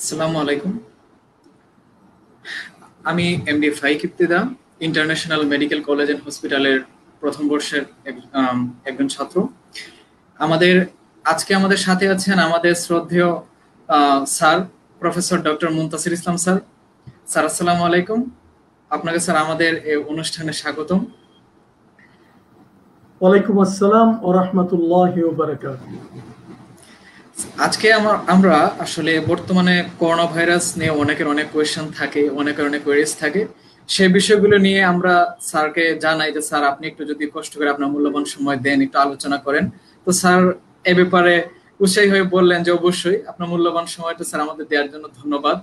আসসালামু আলাইকুম। আমি এমডি ফাইক ইবতিদা, ইন্টারন্যাশনাল মেডিকেল কলেজ এন্ড হসপিটালের প্রথম বর্ষের একজন ছাত্র। আমাদের আজকে আমাদের সাথে আছেন আমাদের শ্রদ্ধেয় স্যার প্রফেসর ডক্টর মুনতাসির ইসলাম স্যার। স্যার আসসালামু আলাইকুম, আপনাকে স্যার আমাদের এই অনুষ্ঠানে স্বাগতম। ওয়ালাইকুম আসসালাম ওয়া রাহমাতুল্লাহি ওয়া বারাকাতুহু। আজকে আমরা আসলে বর্তমানে করোনা ভাইরাস নিয়ে অনেকের অনেক কোয়েশ্চেন থাকে, অনেকের অনেক কোয়েরিজ থাকে। সেই বিষয়গুলো নিয়ে আমরা স্যারকে জানাই যে স্যার আপনি একটু যদি কষ্ট করে আপনার মূল্যবান সময় দেন, একটু আলোচনা করেন। তো স্যার এ ব্যাপারে উৎসাহী হয়ে বললেন যে অবশ্যই আপনার মূল্যবান সময়টা স্যার আমাদের দেওয়ার জন্য ধন্যবাদ।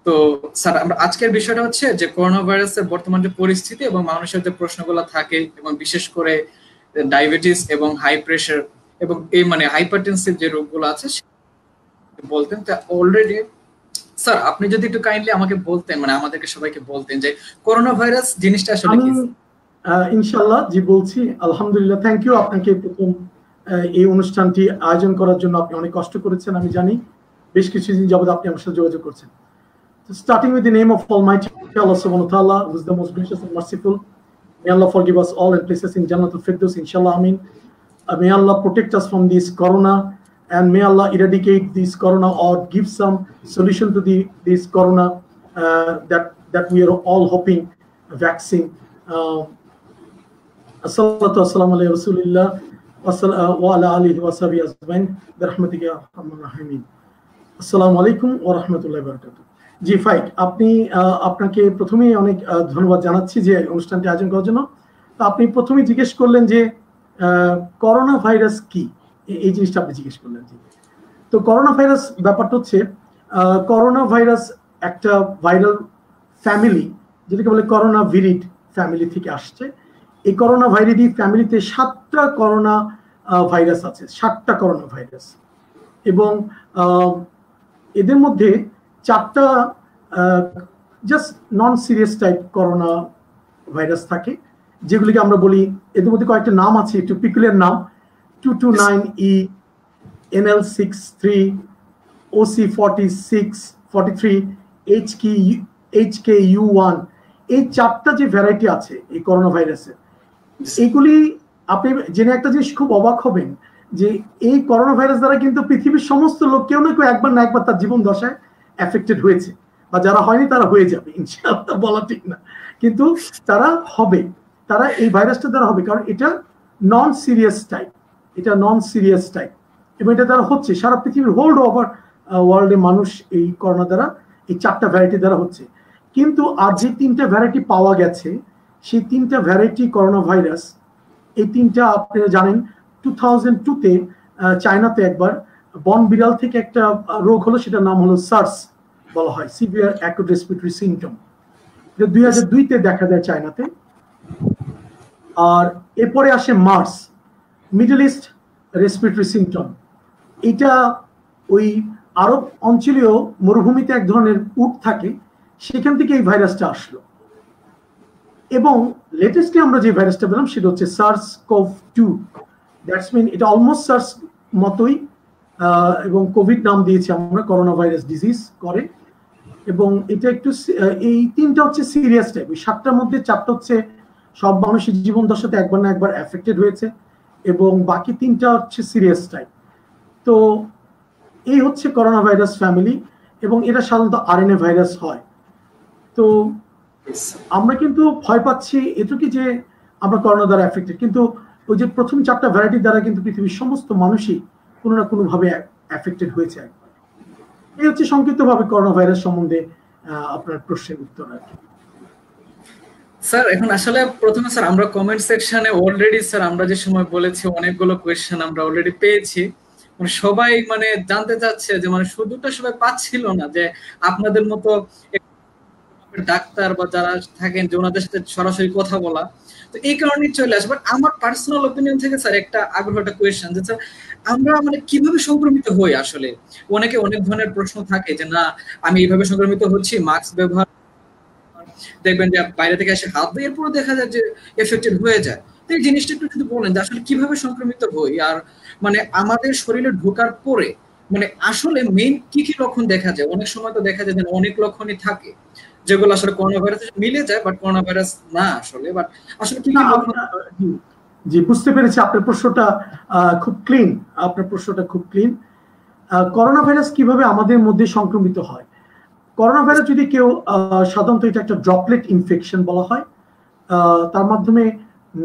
তো স্যার আমরা আজকের বিষয়টা হচ্ছে যে করোনা ভাইরাসের বর্তমান যে পরিস্থিতি এবং মানুষের যে প্রশ্নগুলো থাকে, এবং বিশেষ করে ডায়াবেটিস এবং হাই প্রেশার এবং এই হাইপারটেনসিভ যে রোগগুলো আছে বলতেন। অলরেডি স্যার আপনি যদি একটু কাইন্ডলি আমাকে বলতেন, আমাদেরকে সবাইকে বলতেন যে করোনা ভাইরাস জিনিসটা আসলে কি। ইনশাআল্লাহ জি বলছি। আলহামদুলিল্লাহ, থ্যাংক ইউ আপনাকে প্রথম এই অনুষ্ঠানটি আয়োজন করার জন্য। আপনি অনেক কষ্ট করেছেন, আমি জানি। বেশ কিছুদিন যাবত আপনি আমার সাথে যোগাযোগ করছেন। Starting with the name of Almighty Allah subhanahu wa ta'ala, who is the most gracious and merciful. May Allah forgive us all and place us in Jannatul Firdaus, inshallah, Amin. May Allah protect us from this corona, and may Allah eradicate this corona or give some solution to this corona that we are all hoping vaccine. Assalatu wassalamu ala rasulillah wa ala alihi wa sahbihi ajmain bi rahmatika ya arhamar rahimin. Assalamu alaikum wa rahmatullahi wa barakatuh. জি ফাইক, আপনাকে প্রথমেই অনেক ধন্যবাদ জানাচ্ছি যে অনুষ্ঠানটি আয়োজন করার জন্য। তো আপনি প্রথমেই জিজ্ঞেস করলেন যে করোনা ভাইরাস কি, এই জিনিসটা আপনি জিজ্ঞেস করলেন। জি, তো করোনা ভাইরাস ব্যাপারটা হচ্ছে, করোনা ভাইরাস একটা ভাইরাল ফ্যামিলি, যেটাকে বলে করোনা ভিরিড ফ্যামিলি থেকে আসছে। এই করোনা ভাইরিডি ফ্যামিলিতে 7টা করোনা ভাইরাস আছে, 7টা করোনা ভাইরাস। এবং এদের মধ্যে 4টা জাস্ট নন সিরিয়াস টাইপ করোনা ভাইরাস থাকে, যেগুলিকে আমরা বলি, এদের মধ্যে কয়েকটা নাম আছে, একটু পিকুলিয়ার নাম। 229E, NL63, OC46, 43, HKU1, এই 4টা যে ভ্যারাইটি আছে এই করোনা ভাইরাসের, এইগুলি আপনি জেনে একটা জিনিস খুব অবাক হবেন যে এই করোনা ভাইরাস দ্বারা কিন্তু পৃথিবীর সমস্ত লোক কেউ না কেউ একবার না একবার তার জীবন দশায় এফেক্টেড হয়েছে, বা যারা হয়নি তারা হয়ে যাবে, ইনশাআল্লাহ বলা ঠিক না, কিন্তু তারা হবে, তারা এই ভাইরাসটা দ্বারা হবে, কারণ এটা নন সিরিয়াস টাইপ, এটা নন সিরিয়াস টাইপ, এবং এটা দ্বারা হচ্ছে সারা পৃথিবীর হোল্ড ওভার ওয়ার্ল্ডে মানুষ এই করোনা দ্বারা, এই 4টা ভ্যারাইটি দ্বারা হচ্ছে। কিন্তু আর যে 3টা ভ্যারাইটি পাওয়া গেছে, সেই 3টা ভ্যারাইটি করোনা ভাইরাস, এই 3টা আপনারা জানেন 2002-তে চায়নাতে একবার বন বিড়াল থেকে একটা রোগ হলো, সেটার নাম হলো সার্স বলা হয়, সিভিয়ার অ্যাকুট রেসপিরেটরি সিনড্রোম। এটা 2002-তে দেখা যায় চায়নাতে। আর এরপরে আসে MERS, Middle East respiratory syndrome. এটা ওই আরব অঞ্চলীয় মরুভূমিতে এক ধরনের উট থাকে, সেখান থেকে এই ভাইরাসটা আসলো। এবং লেটেস্টলি আমরা যে ভাইরাসটা পেলাম সেটা হচ্ছে SARS-CoV-2। দ্যাটস মিন এটা অলমোস্ট সার্স মতোই, এবং কোভিড নাম দিয়েছি আমরা, করোনা ভাইরাস ডিজিজ করে। এবং এটা একটু, এই 3টা হচ্ছে সিরিয়াস টাইপ। ওই 7টার মধ্যে 4টা হচ্ছে সব মানুষের জীবন দশাতে একবার না একবার এফেক্টেড হয়েছে, এবং বাকি 3টা হচ্ছে সিরিয়াস টাইপ। তো এই হচ্ছে করোনা ভাইরাস ফ্যামিলি, এবং এটা সাধারণত আরএনএ ভাইরাস হয়। তো আমরা কিন্তু ভয় পাচ্ছি এটুকু যে আমরা করোনা দ্বারা এফেক্টেড, কিন্তু ওই যে প্রথম 4টা ভ্যারাইটি দ্বারা কিন্তু পৃথিবীর সমস্ত মানুষই কোনো না কোনো ভাবে এফেক্টেড হয়েছে। এই হচ্ছে সংক্ষিপ্তভাবে করোনা ভাইরাস সম্বন্ধে আপনার প্রশ্নের উত্তর আর কি। স্যার এখন আসলে প্রথমে স্যার আমরা কমেন্ট সেকশনে অলরেডি স্যার আমরা যে সময় বলেছি অনেকগুলো কোয়েশ্চেন আমরা অলরেডি পেয়েছি। সবাই জানতে চাচ্ছে যে শুধুটা সবাই পাচ্ছিল না যে আপনাদের মতো ডাক্তার বা যারা থাকেন যে ওনাদের সাথে সরাসরি কথা বলা, তো এই কারণেই চলে আসে। বাট আমার পার্সোনাল অপিনিয়ন থেকে স্যার একটা আগ্রহ, একটা কোয়েশ্চেন যে স্যার আমরা কিভাবে সংক্রমিত হই। আসলে অনেকে অনেক ধরনের প্রশ্ন থাকে যে না আমি এইভাবে সংক্রমিত হচ্ছি, মাস্ক ব্যবহার দেখবেন যে বাইরে থেকে এসে হাত দিয়ে, এরপরে দেখা যায় যে এফেক্টেড হয়ে যায়। তো এই জিনিসটা একটু যদি বলেন যে আসলে কিভাবে সংক্রমিত হই, আর আমাদের শরীরে ঢোকার পরে মানে আসলে মেইন কি কি লক্ষণ দেখা যায়? অনেক সময় তো দেখা যায় যে অনেক লক্ষণই থাকে যেগুলো আসলে করোনা ভাইরাসে মিলে যায়, বাট করোনা ভাইরাস না আসলে। বাট আসলে কি না কি লক্ষণ? জি জি, বুঝতে পেরেছি আপনার প্রশ্নটা খুব ক্লিন। আপনার প্রশ্নটা খুব ক্লিন। করোনা ভাইরাস কিভাবে আমাদের মধ্যে সংক্রমিত হয়? করোনা ভাইরাস যদি কেউ সাধারণত এটা একটা ড্রপলেট ইনফেকশন বলা হয়। তার মাধ্যমে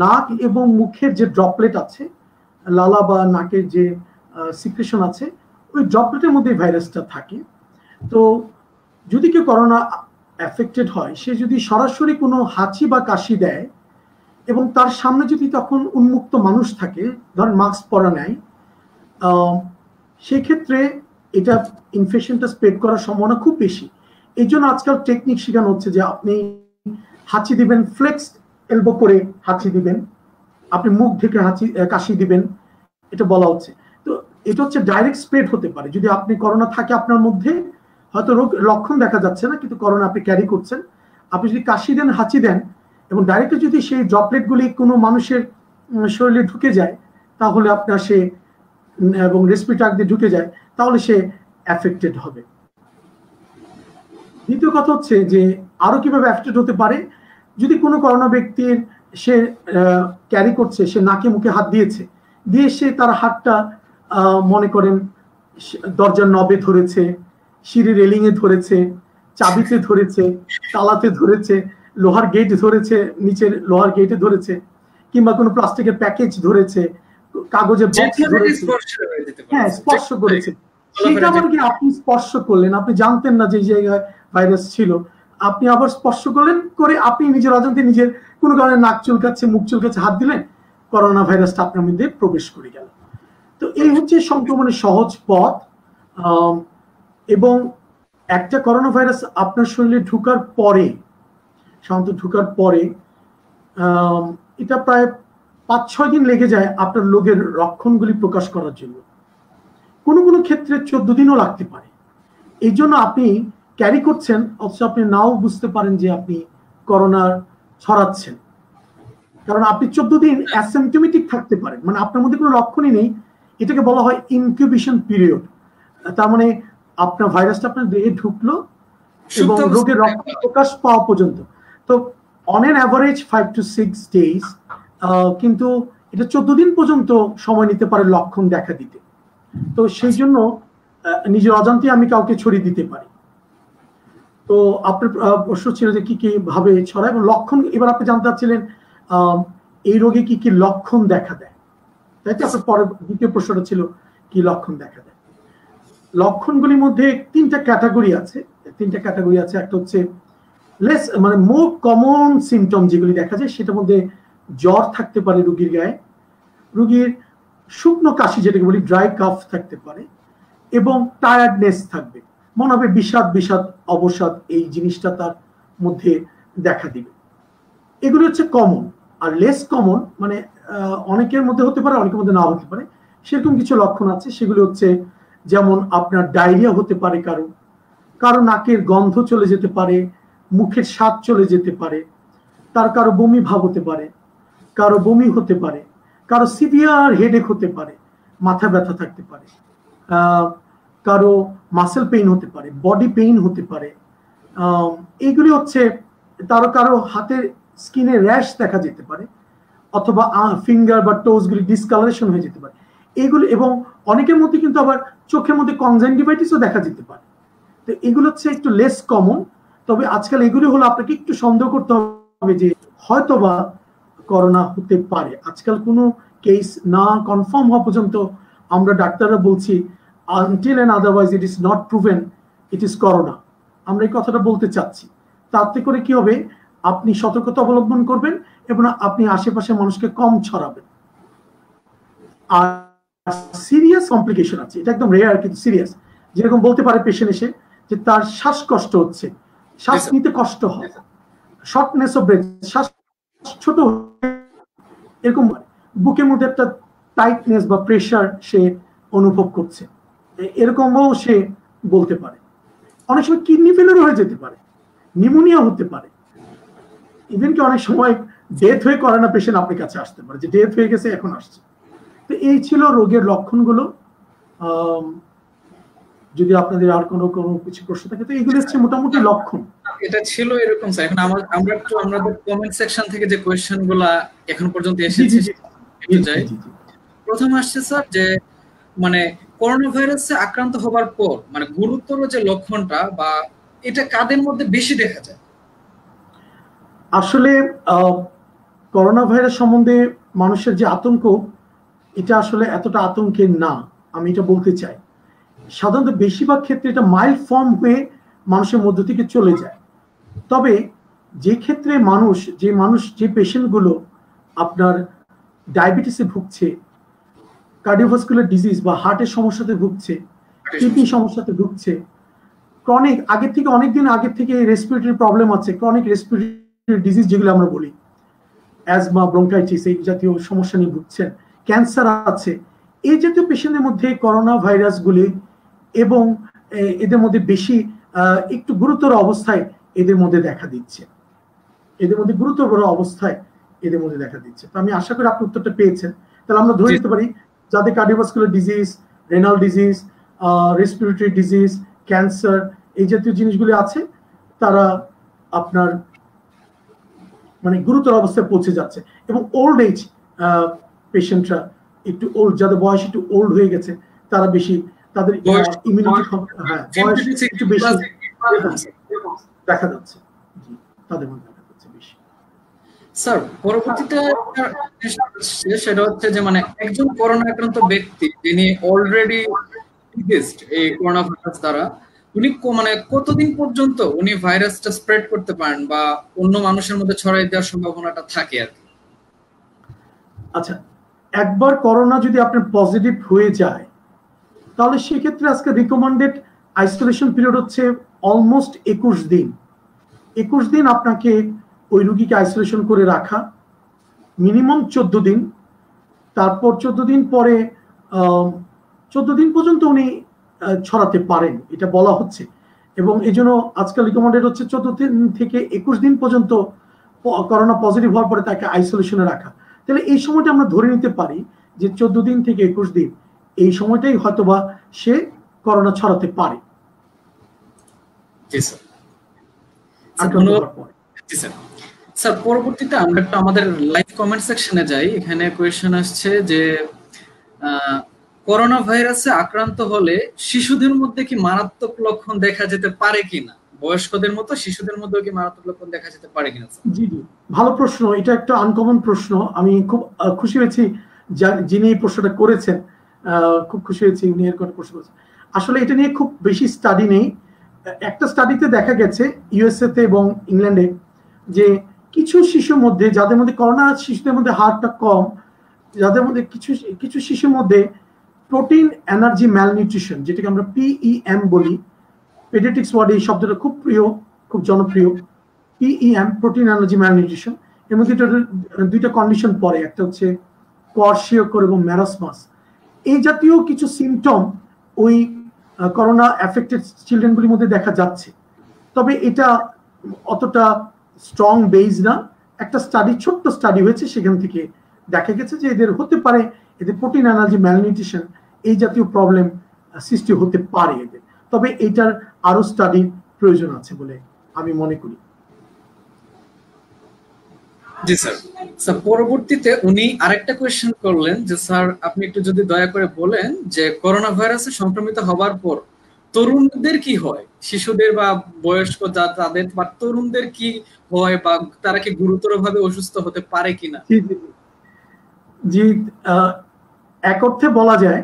নাক এবং মুখের যে ড্রপলেট আছে, লালা বা নাকের যে সিক্রেশন আছে, ওই ড্রপলেটের মধ্যে ভাইরাসটা থাকে। তো যদি কেউ করোনা এফেক্টেড হয়, সে যদি সরাসরি কোনো হাঁচি বা কাশি দেয় এবং তার সামনে যদি তখন উন্মুক্ত মানুষ থাকে, ধরেন মাস্ক পরা নাই, সেই ক্ষেত্রে এটা ইনফেকশনটা স্প্রেড করার সম্ভাবনা খুব বেশি। এই জন্য আজকাল টেকনিক শেখানো হচ্ছে যে আপনি হাঁচি দিবেন, ফ্লেক্স এলবো করে হাঁচি দিবেন, আপনি মুখ ঢেকে কাশি দিবেন, এটা বলা হচ্ছে। তো এটা হচ্ছে ডাইরেক্ট স্প্রেড হতে পারে। যদি আপনি করোনা থাকে আপনার মধ্যে, হয়তো রোগ লক্ষণ দেখা যাচ্ছে না, কিন্তু করোনা আপনি ক্যারি করছেন, আপনি যদি কাশি দেন, হাঁচি দেন এবং ডাইরেক্টলি যদি সেই ড্রপলেটগুলি কোনো মানুষের শরীরে ঢুকে যায়, তাহলে আপনার সে এবং রেসপিরেটর দিয়ে ঢুকে যায়, তাহলে সে অ্যাফেক্টেড হবে। দ্বিতীয় কথা হচ্ছে যে আরো কিভাবে অ্যাফেক্টেড হতে পারে, যদি কোনো করোনা ব্যক্তির সে ক্যারি করছে, সে নাকে মুখে হাত দিয়েছে, দিয়ে সে তার হাতটা মনে করেন দরজার নবে ধরেছে, সিঁড়ি রেলিং এ ধরেছে, চাবিতে ধরেছে, তালাতে ধরেছে, লোহার গেট ধরেছে, নিচের লোহার গেটে ধরেছে, কিংবা কোনো প্লাস্টিকের প্যাকেজ ধরেছে, কাগজের বক্স ধরেছে, হ্যাঁ স্পর্শ করেছে, সেটা আবার কি আপনি স্পর্শ করলেন, আপনি জানতেন না যে এই জায়গায় ভাইরাস ছিল, আপনি আবার স্পর্শ করলেন, করে আপনি নিজের অজান্তে নিজের কোনো কারণে নাক চুলকাচ্ছে, মুখ চুলকাচ্ছে, হাত দিলেন, করোনা ভাইরাসটা আপনার মধ্যে প্রবেশ করে গেল। তো এই হচ্ছে সংক্রমণের সহজ পথ। এবং একটা করোনা ভাইরাস আপনার শরীরে ঢুকার পরে, সাধারণত ঢুকার পরে এটা প্রায় 5-6 দিন লেগে যায় আপনার রোগের লক্ষণগুলি প্রকাশ করার জন্য। কোনো কোনো ক্ষেত্রে 14 দিনও লাগতে পারে। এই জন্য আপনি ক্যারি করছেন, অথচ আপনি নাও বুঝতে পারেন যে আপনি করোনা ছড়াচ্ছেন, কারণ আপনি 14 দিন অ্যাসিম্পটোমেটিক থাকতে পারেন, মানে আপনার মধ্যে কোনো লক্ষণই নেই। এটাকে বলা হয় ইনকিউবেশন পিরিয়ড। তার মানে আপনার ভাইরাসটা আপনার দেহে ঢুকলো এবং রোগের লক্ষণ প্রকাশ পাওয়া পর্যন্ত। তো on an average 5 to 6 days, কিন্তু এটা 14 দিন পর্যন্ত সময় নিতে পারে লক্ষণ দেখা দিতে। তো সেই জন্য নিজের অজান্তে আমি কাউকে ছড়িয়ে দিতে পারি। তো আপনার প্রশ্ন ছিল যে কি কি ভাবে ছড়ায় এবং লক্ষণ, এবার আপনি জানতে চাচ্ছিলেন এই রোগে কি কি লক্ষণ দেখা দেয়, তাই তো? আপনার পরের দ্বিতীয় প্রশ্নটা ছিল কি লক্ষণ দেখা দেয়। লক্ষণগুলির মধ্যে তিনটা ক্যাটাগরি আছে। একটা হচ্ছে লেস মানে মোর কমন সিমটম যেগুলি দেখা যায়, সেটার মধ্যে জ্বর থাকতে পারে রোগীর গায়ে, রোগীর শুকনো কাশি যেটাকে বলি ড্রাই কাফ থাকতে পারে, এবং টায়ার্ডনেস থাকবে, মনে হবে বিষাদ অবসাদ, এই জিনিসটা তার মধ্যে দেখা দিবে। এগুলো হচ্ছে কমন। আর লেস কমন মানে অনেকের মধ্যে হতে পারে, অনেকের মধ্যে নাও হতে পারে, সেরকম কিছু লক্ষণ আছে। সেগুলো হচ্ছে যেমন আপনার ডায়রিয়া হতে পারে, কারো নাকের গন্ধ চলে যেতে পারে, মুখের স্বাদ চলে যেতে পারে, কারো বমি ভাব হতে পারে, কারো বমি হতে পারে, কারো সিভিয়ার হেডেক হতে পারে, মাথা ব্যথা থাকতে পারে, কারো মাসেল পেইন হতে পারে, বডি পেইন হতে পারে। এইগুলি হচ্ছে কারো হাতের স্কিনে র্যাশ দেখা যেতে পারে, অথবা ফিঙ্গার বা টোজ গুলি ডিসকালারেশন হয়ে যেতে পারে এগুলো। এবং অনেকের মধ্যে কিন্তু আবার চোখের মধ্যে কনজাংটিভাইটিসও দেখা যেতে পারে। তো এগুলো হচ্ছে একটু লেস কমন। তবে আজকাল এগুলি হলো আপনাকে একটু সন্দেহ করতে হবে যে হয়তোবা করোনা হতে পারে। আজকাল কোনো কেস না কনফার্ম হওয়া পর্যন্ত আমরা ডাক্তাররা বলছি until and otherwise it is not proven it is corona. আমরা এই কথাটা বলতে চাচ্ছি। তাতে করে কি হবে, আপনি সতর্কতা অবলম্বন করবেন এবং আপনি আশেপাশে মানুষকে কম ছড়াবেন। আর সিরিয়াস কমপ্লিকেশন আছে, এটা একদম রেয়ার কিন্তু সিরিয়াস। যেরকম বলতে পারে পেশেন্ট এসে যে তার শ্বাসকষ্ট হচ্ছে, শ্বাস নিতে কষ্ট হয়, শর্টনেস অফ ব্রেথ, শ্বাস ছোট, এরকম বুকের মধ্যে একটা টাইটনেস বা প্রেশার সে অনুভব করছে, এরকমও সে বলতে পারে। অনেক সময় কিডনি ফেলিয়ার হয়ে যেতে পারে, নিউমোনিয়া হতে পারে, ইভেন কি অনেক সময় ডেথ হয়ে করোনা পেশেন্ট আপনার কাছে আসতে পারে, যে ডেথ হয়ে গেছে এখন আসছে। তো এই ছিল রোগের লক্ষণগুলো। যদি আপনাদের আর কোনো কোনো কিছু প্রশ্ন থাকে, তো এগুলো হচ্ছে মোটামুটি লক্ষণ। এটা ছিল এরকম স্যার। এখন আমরা একটু আমাদের কমেন্ট সেকশন থেকে যে কোয়েশ্চেন গুলা এখন পর্যন্ত এসেছে একটু যাই। প্রথম আসছে স্যার যে মানে করোনা ভাইরাসে আক্রান্ত হবার পর মানে গুরুতর যে লক্ষণটা বা এটা কাদের মধ্যে বেশি দেখা যায়? আসলে করোনা ভাইরাস সম্বন্ধে মানুষের যে আতঙ্ক, এটা আসলে এতটা আতঙ্কের না, আমি এটা বলতে চাই। সাধারণত বেশিরভাগ ক্ষেত্রে এটা মাইল্ড ফর্ম হয়ে মানুষের মধ্য থেকে চলে যায়। তবে যে ক্ষেত্রে যে পেশেন্টগুলো আপনার ডায়াবেটিসে ভুগছে, কার্ডিওভাস্কুলার ডিজিজ বা হার্টের সমস্যাতে ভুগছে, কিডনি সমস্যাতে ভুগছে, ক্রনিক আগের থেকে অনেকদিন আগের থেকে রেসপিরেটরি প্রবলেম আছে, ক্রনিক রেসপিরেটরি ডিজিজ যেগুলো আমরা বলি, অ্যাজমা, ব্রঙ্কাইটিস, এই জাতীয় সমস্যা নিয়ে ভুগছেন, ক্যান্সার আছে, এই জাতীয় পেশেন্টদের মধ্যে করোনা ভাইরাসগুলি এবং এদের মধ্যে বেশি একটু গুরুতর অবস্থায় এদের মধ্যে দেখা দিচ্ছে, তো আমি আশা করি আপনি উত্তরটা পেয়েছেন। তাহলে আমরা ধরে নিতে পারি যাদের cardiovascular disease, renal disease, respiratory disease, cancer, এই জাতীয় জিনিসগুলি আছে, তারা আপনার মানে গুরুতর অবস্থায় পৌঁছে যাচ্ছে। এবং ওল্ড এজ পেশেন্টরা, একটু ওল্ড, যাদের বয়স একটু ওল্ড হয়ে গেছে, তারা বেশি, তাদের ইমিউনিটি বয়স একটু বেশি দেখা যাচ্ছে, তাদের মধ্যে দেখা যাচ্ছে বেশি। স্যার পরবর্তীতে সেটা হচ্ছে যে মানে একজন করোনা আক্রান্ত ব্যক্তি যিনি অলরেডি এই করোনা ভাইরাস দ্বারা, উনি মানে কতদিন পর্যন্ত উনি ভাইরাসটা স্প্রেড করতে পারেন বা অন্য মানুষের মধ্যে ছড়াই দেওয়ার সম্ভাবনাটা থাকে আর কি? আচ্ছা, একবার করোনা যদি আপনার পজিটিভ হয়ে যায়, তাহলে সেক্ষেত্রে আজকে রিকমেন্ডেড আইসোলেশন পিরিয়ড হচ্ছে অলমোস্ট 21 দিন। 21 দিন আপনাকে ওই রোগীকে আইসোলেশন করে রাখা, মিনিমাম 14 দিন। তারপর 14 দিন পরে 14 দিন পর্যন্ত উনি ছড়াতে পারেন, এটা বলা হচ্ছে। এবং এই জন্য আজকাল রিকমেন্ডেড হচ্ছে 14 দিন থেকে 21 দিন পর্যন্ত করোনা পজিটিভ হওয়ার পরে তাকে আইসোলেশনে রাখা। তাহলে এই সময়টা আমরা ধরে নিতে পারি যে 14 দিন থেকে 21 দিন, এই সময়টাই হয়তোবা সে করোনা ছড়াতে পারে। স্যার পরবর্তীতে আমরা একটু আমাদের লাইভ কমেন্ট সেকশনে যাই। এখানে কোয়েশ্চেন আসছে যে করোনা ভাইরাসে আক্রান্ত হলে শিশুদের মধ্যে কি মারাত্মক লক্ষণ দেখা যেতে পারে কিনা? বয়স্কদের মতো শিশুদের মধ্যে কি মারাত্মক লক্ষণ দেখা যেতে পারে কিনা? জি জি, ভালো প্রশ্ন, এটা একটা আনকমন প্রশ্ন। আমি খুব খুশি হয়েছি যিনি এই প্রশ্নটা করেছেন, খুব খুশি হয়েছি উনি এর কথা প্রশ্ন করেছেন। আসলে এটা নিয়ে খুব বেশি স্টাডি নেই। একটা স্টাডিতে দেখা গেছে ইউএসএ তে এবং ইংল্যান্ডে যে কিছু শিশুর মধ্যে, যাদের মধ্যে করোনা শিশুদের মধ্যে হারটা কম, যাদের মধ্যে কিছু শিশুর মধ্যে প্রোটিন এনার্জি ম্যালনিউট্রিশন, যেটাকে আমরা পিইএম বলি, পেডিয়াট্রিক্স ওয়ার্ডে এই শব্দটা খুব প্রিয়, খুব জনপ্রিয়, পিইএম, প্রোটিন এনার্জি ম্যালনিউট্রিশন। এর মধ্যে দুইটা কন্ডিশন পড়ে, একটা হচ্ছে কোয়ারশিওকর এবং ম্যারাসমাস। এই জাতীয় কিছু সিমটম ওই করোনা অ্যাফেক্টেড চিলড্রেনগুলির মধ্যে দেখা যাচ্ছে। তবে এটা অতটা স্ট্রং বেজ না। একটা স্টাডি, ছোট্ট স্টাডি হয়েছে, সেখান থেকে দেখা গেছে যে এদের হতে পারে, এদের প্রোটিন এনার্জি ম্যালনিউট্রিশন এই জাতীয় প্রবলেম সৃষ্টি হতে পারে এদের। তবে এটার আরো স্টাডির প্রয়োজন আছে বলে আমি মনে করি। জি স্যার। স্যার পরবর্তীতে উনি আরেকটা কোয়েশ্চেন করলেন যে স্যার আপনি একটু যদি দয়া করে বলেন যে করোনা ভাইরাসে সংক্রমিত হবার পর তরুণদের কি হয়, শিশুদের বা বয়স্ক তাদের বা তরুণদের কি হয় বা তারা কি গুরুতরভাবে অসুস্থ হতে পারে কিনা? জি, এক অর্থে বলা যায়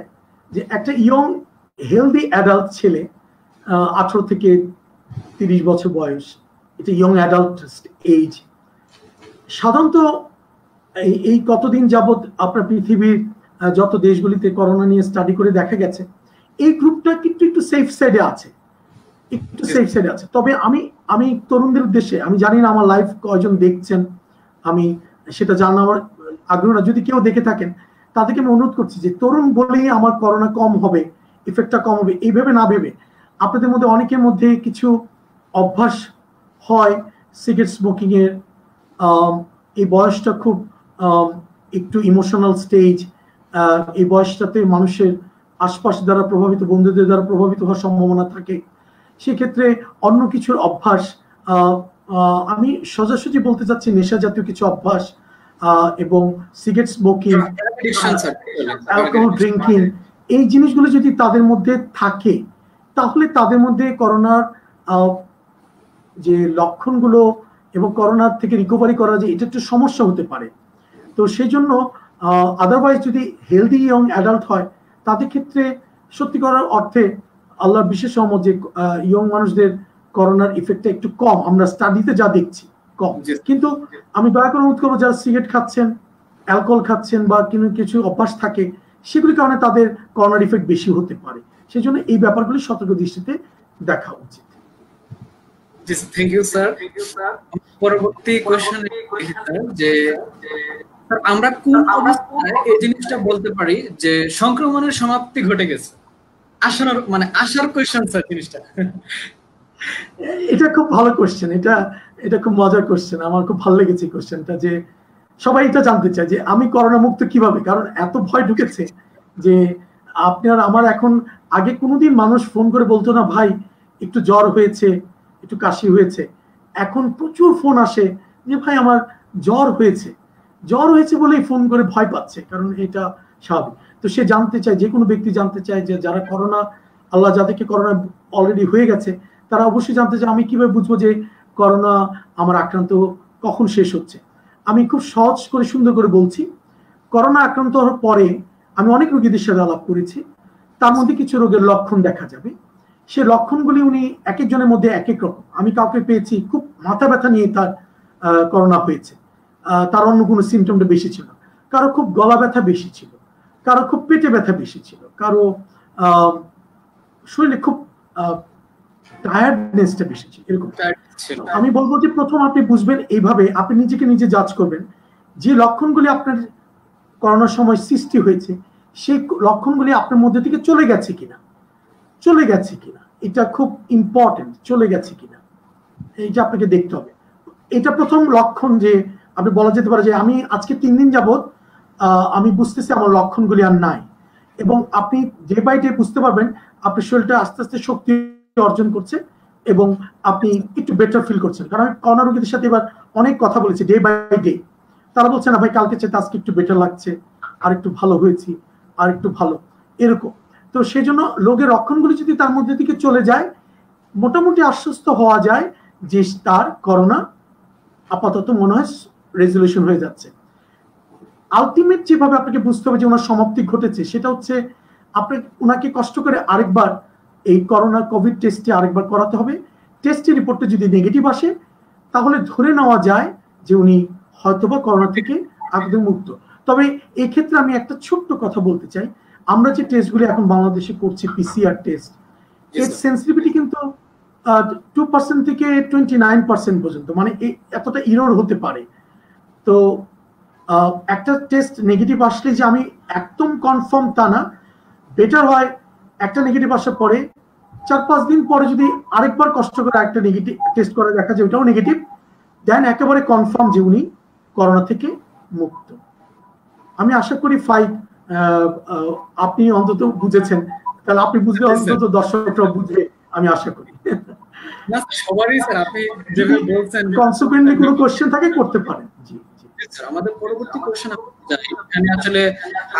যে একটা ইয়ং হেলদি অ্যাডাল্ট ছেলে, 18 থেকে 30 বছর বয়স, এটা ইয়ং অ্যাডাল্ট এজ। সাধারণত এই কতদিন যাবৎ আপনার পৃথিবীর যত দেশগুলিতে করোনা নিয়ে স্টাডি করে দেখা গেছে, এই গ্রুপটা কিন্তু একটু সেফ সাইডে আছে, একটু সেফ সাইডে আছে। তবে আমি তরুণদের উদ্দেশ্যে, আমি জানি না আমার লাইভ কয়জন দেখছেন, আমি সেটা জানার আমার আগ্রহ না, যদি কেউ দেখে থাকেন তাদেরকে আমি অনুরোধ করছি যে তরুণ বলেই আমার করোনা কম হবে, ইফেক্টটা কম হবে, এইভাবে না ভেবে আপনাদের মধ্যে অনেকের মধ্যে কিছু অভ্যাস হয়, সিগারেট স্মোকিং এর, এই বয়সটা খুব একটু ইমোশনাল স্টেজ, এই বয়সটাতে মানুষের আশপাশ দ্বারা প্রভাবিত, বন্ধুদের দ্বারা প্রভাবিত হওয়ার সম্ভাবনা থাকে। সেক্ষেত্রে অন্য কিছুর অভ্যাস, আমি সোজাসুজি বলতে চাচ্ছি নেশা জাতীয় কিছু অভ্যাস এবং সিগারেট স্মোকিং, অ্যালকোহল ড্রিঙ্কিং, এই জিনিসগুলো যদি তাদের মধ্যে থাকে তাহলে তাদের মধ্যে করোনার যে লক্ষণগুলো এবং করোনার থেকে রিকভারি করা যে এটা একটু সমস্যা হতে পারে। তো সেই জন্য আদারওয়াইজ যদি হেলদি ইয়ং অ্যাডাল্ট হয় তাদের ক্ষেত্রে সত্যি করার অর্থে আল্লাহর বিশেষ রহমত যে ইয়ং মানুষদের করোনার ইফেক্টটা একটু কম, আমরা স্টাডিতে যা দেখছি কম। কিন্তু আমি দয়া করে অনুরোধ করবো যারা সিগারেট খাচ্ছেন, অ্যালকোহল খাচ্ছেন বা কিছু অভ্যাস থাকে সেগুলির কারণে তাদের করোনার ইফেক্ট বেশি হতে পারে। সেই জন্য এই ব্যাপারগুলি সতর্ক দৃষ্টিতে দেখা উচিত। Thank you sir. পরবর্তী কোশ্চেন যে আমরা কোন অবস্থায় এই জিনিসটা বলতে পারি যে সংক্রমণের সমাপ্তি ঘটে গেছে? আসার কোশ্চেন স্যার জিনিসটা। এটা খুব ভালো কোশ্চেন, এটা খুব মজার কোশ্চেন, আমার খুব ভালো লেগেছে কোশ্চেনটা। যে সবাই এটা জানতে চায় যে আমি করোনা মুক্ত কিভাবে, কারণ এত ভয় ঢুকেছে যে আপনার আমার এখন আগে কোনোদিন মানুষ ফোন করে বলতো না ভাই একটু জ্বর হয়েছে, একটু কাশি হয়েছে। এখন প্রচুর ফোন আসে যে ভাই আমার জ্বর হয়েছে বলেই ফোন করে ভয় পাচ্ছে, কারণ এটা স্বাভাবিক। তো সে জানতে চায়, যে কোনো ব্যক্তি জানতে চায় যে যারা করোনা, আল্লাহ যাদেরকে করোনা অলরেডি হয়ে গেছে তারা অবশ্যই জানতে চায় আমি কিভাবে বুঝবো যে করোনা আমার আক্রান্ত কখন শেষ হচ্ছে। আমি খুব সহজ করে সুন্দর করে বলছি, করোনা আক্রান্ত হওয়ার পরে আমি অনেক রোগীদের সাথে আলাপ করেছি, তার মধ্যে কিছু রোগের লক্ষণ দেখা যাবে। সে লক্ষণগুলি উনি এক একজনের মধ্যে এক এক রকম। আমি কাউকে পেয়েছি খুব মাথা ব্যথা নিয়ে তার করোনা হয়েছে, তার অন্য কোনো সিমটমটা বেশি ছিল, কারো খুব গলা ব্যথা বেশি ছিল, কারো খুব পেটে ব্যথা বেশি ছিল, কারো শরীরে খুব টায়ার্ডনেসটা বেশি ছিল, এরকম। আমি বলবো যে প্রথম আপনি বুঝবেন এইভাবে, আপনি নিজেকে নিজে জাজ করবেন যে লক্ষণগুলি আপনার করোনার সময় সৃষ্টি হয়েছে সেই লক্ষণগুলি আপনার মধ্যে থেকে চলে গেছে কিনা, এটা খুব ইম্পর্টেন্ট, চলে গেছে কিনা এইটা আপনাকে দেখতে হবে। এটা প্রথম লক্ষণ যে আপনি বলা যেতে পারে যে আমি আজকে 3 দিন যাবত আমি বুঝতেছি আমার লক্ষণগুলি আর নাই, এবং আপনি ডে বাই ডে বুঝতে পারবেন আপনার শরীরটা আস্তে আস্তে শক্তি অর্জন করছে এবং আপনি একটু বেটার ফিল করছেন। কারণ আমি করোনা রোগীদের সাথে এবার অনেক কথা বলেছি ডে বাই ডে, তারা বলছে না ভাই কালকে চেয়ে আজকে একটু বেটার লাগছে, আর একটু ভালো হয়েছি, আর একটু ভালো, এরকম। তো সেই জন্য লোকের লক্ষণগুলি যদি তার মধ্যে থেকে চলে যায় মোটামুটি আশ্বস্ত হওয়া যায় যে তার করোনা আপাতত মনে হয় রেজলিউশন হয়ে যাচ্ছে। আলটিমেট যেভাবে আপনাকে বুঝতে হবে যে ওনার সমাপ্তি ঘটেছে সেটা হচ্ছে আপনি ওনাকে কষ্ট করে আরেকবার এই করোনা কোভিড টেস্টে আরেকবার করাতে হবে। টেস্টের রিপোর্টটা যদি নেগেটিভ আসে তাহলে ধরে নেওয়া যায় যে উনি হয়তোবা করোনা থেকে একদম মুক্ত। তবে এই ক্ষেত্রে আমি একটা ছোট্ট কথা বলতে চাই, আমরা যে টেস্টগুলি এখন বাংলাদেশে করছি পিসিআর টেস্ট, এর সেন্সিটিভিটি কিন্তু 2% থেকে 29% পর্যন্ত, মানে এতটা ইরর হতে পারে। তো একটা টেস্ট নেগেটিভ আসলে যে আমি একদম কনফার্ম তা না, বেটার হয় একটা নেগেটিভ আসার পরে 4-5 দিন পরে যদি আরেকবার কষ্ট করে একটা নেগেটিভ টেস্ট করে দেখা যায় ওটাও নেগেটিভ, দেন একেবারে কনফার্ম যে উনি করোনা থেকে মুক্ত। আমি আশা করি আপনি অন্তত বুঝেছেন, তাহলে আপনি বুঝলে অন্তত দর্শকরা বুঝবে আমি আশা করি। না সবারই স্যার, আপনি যেভাবে বলছেন কনসিকুয়েন্টলি কোনো কোশ্চেন থাকে করতে পারেন। জি স্যার, আমাদের পরবর্তী কোশ্চেন এখানে আসলে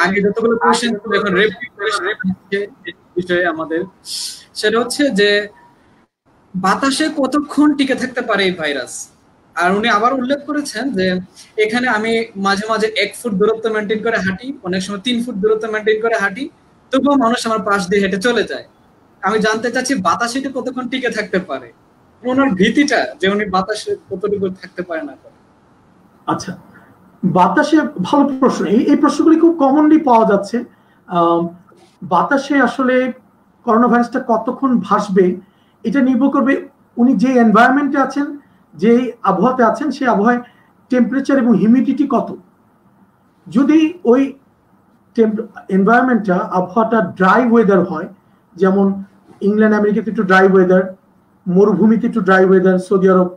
আগে যতগুলো কোশ্চেন এখন রিপিট বিষয়ে আমাদের সেটা হচ্ছে যে বাতাসে কতক্ষণ টিকে থাকতে পারে এই ভাইরাস। আর উনি আবার উল্লেখ করেছেন যে এখানে আমি মাঝে মাঝে 1 ফুট দূরত্ব মেনটেন করে হাঁটি, অনেক সময় 3 ফুট দূরত্ব মেনটেন করে হাঁটি, তবুও মানুষ আমার পাশ দিয়ে হেঁটে চলে যায়। আমি জানতে চাচ্ছি বাতাসে কতক্ষণ টিকে থাকতে পারে, ওনার ভীতিটা যে উনি বাতাসে কতটুকু থাকতে পারে না। আচ্ছা, বাতাসে ভালো প্রশ্ন, এই প্রশ্নগুলি খুব কমনলি পাওয়া যাচ্ছে। বাতাসে আসলে করোনা ভাইরাসটা কতক্ষণ ভাসবে এটা নির্ভর করবে উনি যে এনভায়রনমেন্টে আছেন, যে আবহাওয়াতে আছেন, সেই আবহাওয়ায় টেম্পারেচার এবং হিউমিডিটি কত। যদি ওই এনভায়রনমেন্টটা আবহাওয়াটা ড্রাই ওয়েদার হয়, যেমন ইংল্যান্ড আমেরিকাতে একটু ড্রাই ওয়েদার, মরুভূমিতে একটু ড্রাই ওয়েদার, সৌদি আরব,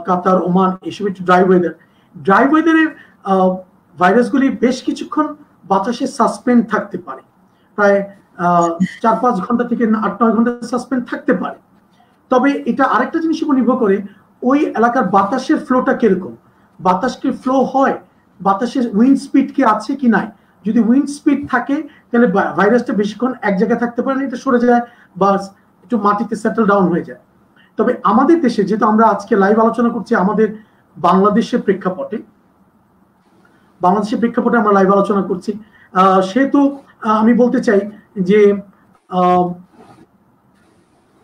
কাতার, ওমান এসব একটু ড্রাই ওয়েদারের ভাইরাসগুলি বেশ কিছুক্ষণ বাতাসে সাসপেন্ড থাকতে পারে, প্রায় 4-5 ঘন্টা থেকে 8-9 ঘন্টা সাসপেন্ড থাকতে পারে। তবে এটা আরেকটা জিনিস উপর নির্ভর করে, ওই এলাকার বাতাসের ফ্লোটা কিরকম, বাতাস কি ফ্লো হয়, বাতাসের উইন্ড স্পিড কি আছে কি নাই। যদি উইন্ড স্পিড থাকে তাহলে ভাইরাসটা বেশিক্ষণ এক জায়গায় থাকতে পারে না, এটা সরে যায় বা একটু মাটিতে সেটেল ডাউন হয়ে যায়। তবে আমাদের দেশে, যেহেতু আমরা আজকে লাইভ আলোচনা করছি আমাদের বাংলাদেশের প্রেক্ষাপটে আমরা লাইভ আলোচনা করছি, সেহেতু আমি বলতে চাই যে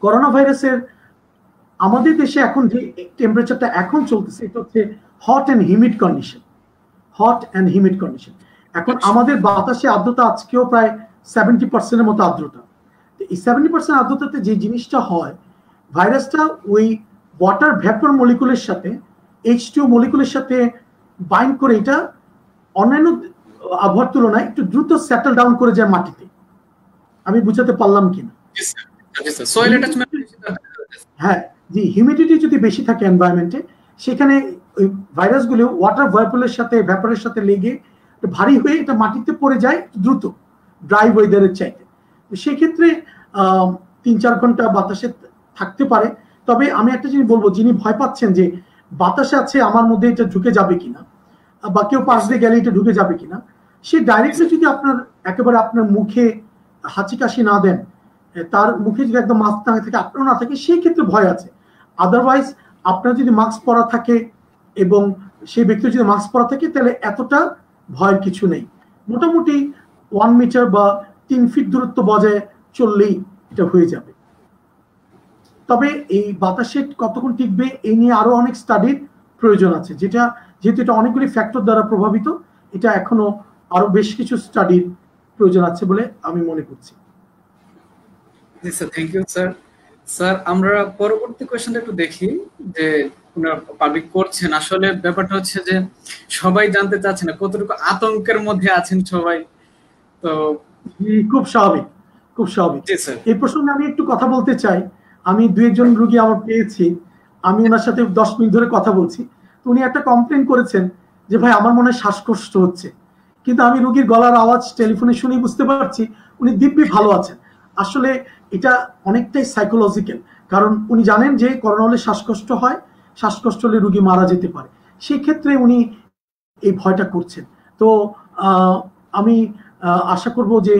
করোনা ভাইরাসের আমাদের দেশে এখন যে টেম্পারেচারটা এখন চলতেছে এটা হচ্ছে হট অ্যান্ড হিউমিড কন্ডিশন। এখন আমাদের বাতাসে আর্দ্রতা আজকেও প্রায় 70% মতো আর্দ্রতা। এই 70% আর্দ্রতাতে যে জিনিসটা হয়, ভাইরাসটা ওই ওয়াটার ভ্যাপর মলিকুলের সাথে H2O মলিকুলের সাথে বাইন্ড করে এটা অন্যান্য আবহাওয়ার তুলনায় একটু দ্রুত সেটেল ডাউন করে যায় মাটিতে। আমি বুঝাতে পারলাম কিনা? হ্যাঁ, যে হিউমিডিটি যদি বেশি থাকে এনভায়রনমেন্টে, সেখানে ওই ভাইরাসগুলো ওয়াটার ভ্যাপরের সাথে লেগে ভারী হয়ে এটা মাটিতে পড়ে যায় দ্রুত, ড্রাই ওয়েদারের চাইতে। সেক্ষেত্রে 3-4 ঘন্টা বাতাসে থাকতে পারে। তবে আমি একটা জিনিস বলবো, যিনি ভয় পাচ্ছেন যে বাতাসে আছে আমার মধ্যে এটা ঢুকে যাবে কিনা বা কেউ পাশ দিয়ে গেলে এটা ঢুকে যাবে কিনা, সে ডাইরেক্টলি যদি একেবারে আপনার মুখে হাঁচি কাশি না দেন, তার মুখে যদি একদম মাস্ক না থাকে, আপনারও না থাকে, সেই ক্ষেত্রে ভয় আছে। আদারওয়াইজ আপনার যদি মাস্ক পরা থাকে এবং সেই ব্যক্তি যদি মাস্ক পরা থাকে, তাহলে এতটা ভয়ের কিছু নেই। মোটামুটি 1 মিটার বা 3 ফিট দূরত্ব বজায় চললেই এটা হয়ে যাবে। তবে এই বাতাসে কতক্ষণ টিকবে এই নিয়ে আরো অনেক স্টাডির প্রয়োজন আছে, যেহেতু এটা অনেকগুলি ফ্যাক্টর দ্বারা প্রভাবিত, এটা এখনো আরো বেশ কিছু স্টাডির প্রয়োজন আছে বলে আমি মনে করছি। জি sir, thank you sir. Sir, আমরা পরবর্তী কোয়েশ্চনটা একটু দেখি যে পাবলিক করছেন। আসলে ব্যাপারটা হচ্ছে যে সবাই জানতে চাচ্ছেন কতটুকু আতঙ্কের মধ্যে আছেন সবাই। তো খুব স্বাভাবিক। এই প্রসঙ্গে আমি একটু কথা বলতে চাই। আমি 2-1 রোগী আমার পেয়েছি, আমি ওনার সাথে 10 মিনিট ধরে কথা বলছি। তো উনি একটা কমপ্লেন করেছেন যে ভাই আমার মনে হয় শ্বাসকষ্ট হচ্ছে, কিন্তু আমি রোগীর গলার আওয়াজ টেলিফোনে শুনে বুঝতে পারছি উনি দিব্যি ভালো আছেন। আসলে এটা অনেকটাই সাইকোলজিক্যাল, কারণ উনি জানেন যে করোনা হলে শ্বাসকষ্ট হয়, শ্বাসকষ্ট হলে রোগী মারা যেতে পারে, সেই ক্ষেত্রে উনি এই ভয়টা করছেন। তো আমি আশা করব যে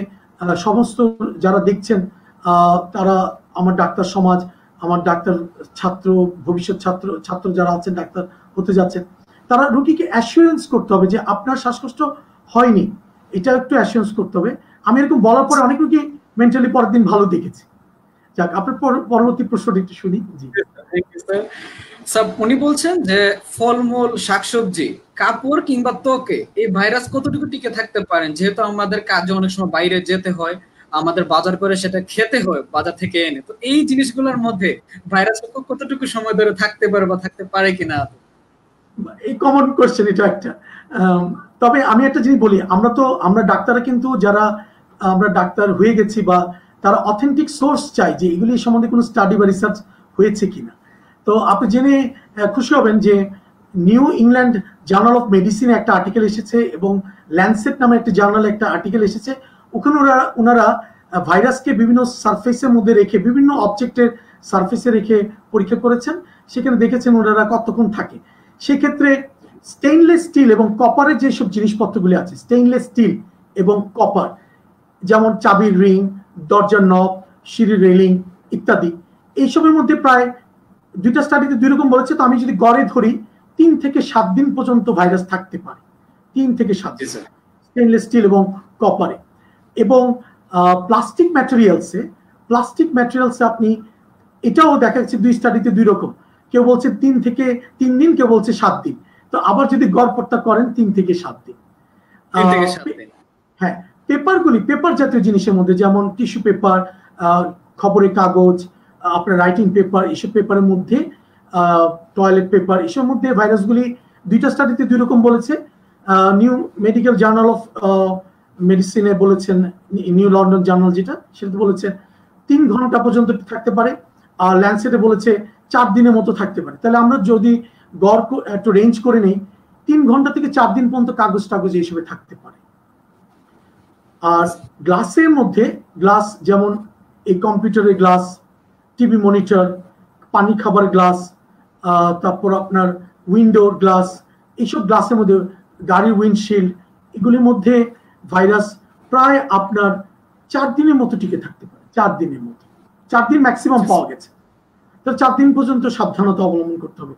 সমস্ত যারা দেখছেন তারা, আমার ডাক্তার সমাজ, আমার ডাক্তার ছাত্র, ভবিষ্যৎ ছাত্র যারা আছেন ডাক্তার হতে যাচ্ছেন, তারা রোগীকে অ্যাসিওরেন্স করতে হবে যে আপনার শ্বাসকষ্ট হয়নি, এটা একটু অ্যাসিওরেন্স করতে হবে। আমি এরকম বলার পরে অনেক রোগী মেন্টালি পরের দিন ভালো দেখেছি। যাক, আপনার পরবর্তী প্রশ্নটা একটু শুনি। জি স্যার, উনি বলছেন যে ফলমূল, শাকসবজি, কাপড় কিংবা ত্বকে এই ভাইরাস কতটুকু টিকে থাকতে পারেন? যেহেতু আমাদের কাজে অনেক সময় বাইরে যেতে হয়, আমাদের বাজার করে সেটা খেতে হয় বাজার থেকে এনে, তো এই জিনিসগুলোর মধ্যে ভাইরাস কতটুকু সময় ধরে থাকতে পারে বা থাকতে পারে কিনা? এই কমন কোশ্চেন এটা একটা। তবে আমি একটা জিনিস বলি, আমরা ডাক্তাররা কিন্তু যারা আমরা ডাক্তার হয়ে গেছি বা তারা অথেন্টিক সোর্স চাই যে এগুলি সম্বন্ধে কোনো স্টাডি বা রিসার্চ হয়েছে কিনা। তো আপনি জেনে খুশি হবেন যে নিউ ইংল্যান্ড জার্নাল অফ মেডিসিনে একটা আর্টিকেল এসেছে এবং ল্যান্সেট নামে একটা জার্নালে একটা আর্টিকেল এসেছে। ওখানে ওনারা ভাইরাসকে বিভিন্ন সারফেসের মধ্যে রেখে, বিভিন্ন অবজেক্টের সারফেসে রেখে পরীক্ষা করেছেন। সেখানে দেখেছেন ওনারা কতক্ষণ থাকে। সেক্ষেত্রে স্টেইনলেস স্টিল এবং কপারের যেসব জিনিসপত্রগুলি আছে, স্টেইনলেস স্টিল এবং কপার, যেমন চাবির রিং, দরজার নব, সিঁড়ির রেলিং ইত্যাদি, এইসবের মধ্যে প্রায় 2টা স্টাডিতে 2 রকম বলেছে। তো আমি যদি গড়ে ধরি 3 থেকে 7 দিন পর্যন্ত ভাইরাস থাকতে পারে, 3 থেকে 7 দিন স্টেইনলেস স্টিল এবং কপারে। এবং প্লাস্টিক ম্যাটেরিয়ালসে আপনি, এটাও দেখা যাচ্ছে 2 স্টাডিতে 2 রকম, কেউ বলছে 3 থেকে 3 দিন, কেউ বলছে 7 দিন। তো আবার যদি গড়পড়তা করেন 3 থেকে 7 দিন। হ্যাঁ, পেপার জাতীয় জিনিসের মধ্যে যেমন টিস্যু পেপার, খবরের কাগজ, আপনার রাইটিং পেপার, এইসব পেপারের মধ্যে, টয়লেট পেপার, এসব মধ্যে ভাইরাসগুলি 2টা স্টাডিতে 2 রকম বলেছে। নিউ মেডিকেল জার্নাল অফ মেডিসিনে বলেছেন, নিউ লন্ডন জার্নাল যেটা, সেটা বলেছে 3 ঘন্টা পর্যন্ত থাকতে পারে, আর ল্যান্সেটে বলেছে 4 দিনের মতো থাকতে পারে। তাহলে আমরা যদি গড় একটু রেঞ্জ করে নেই, 3 ঘন্টা থেকে 4 দিন পর্যন্ত কাগজ এইসবে থাকতে পারে। আর গ্লাসের মধ্যে গ্লাস যেমন এই কম্পিউটারের গ্লাস, টিভি মনিটর, পানি খাবার গ্লাস, তারপর আপনার উইন্ডোর গ্লাস, এইসব গ্লাসের মধ্যে গাড়ির উইন্ডশিল্ড, এগুলির মধ্যে ভাইরাস প্রায় আপনার 4 দিনের মতো টিকে থাকতে পারে। 4 দিনের মতো, 4 দিন ম্যাক্সিমাম পাওয়া গেছে। তো 4 দিন পর্যন্ত সাবধানতা অবলম্বন করতে হবে।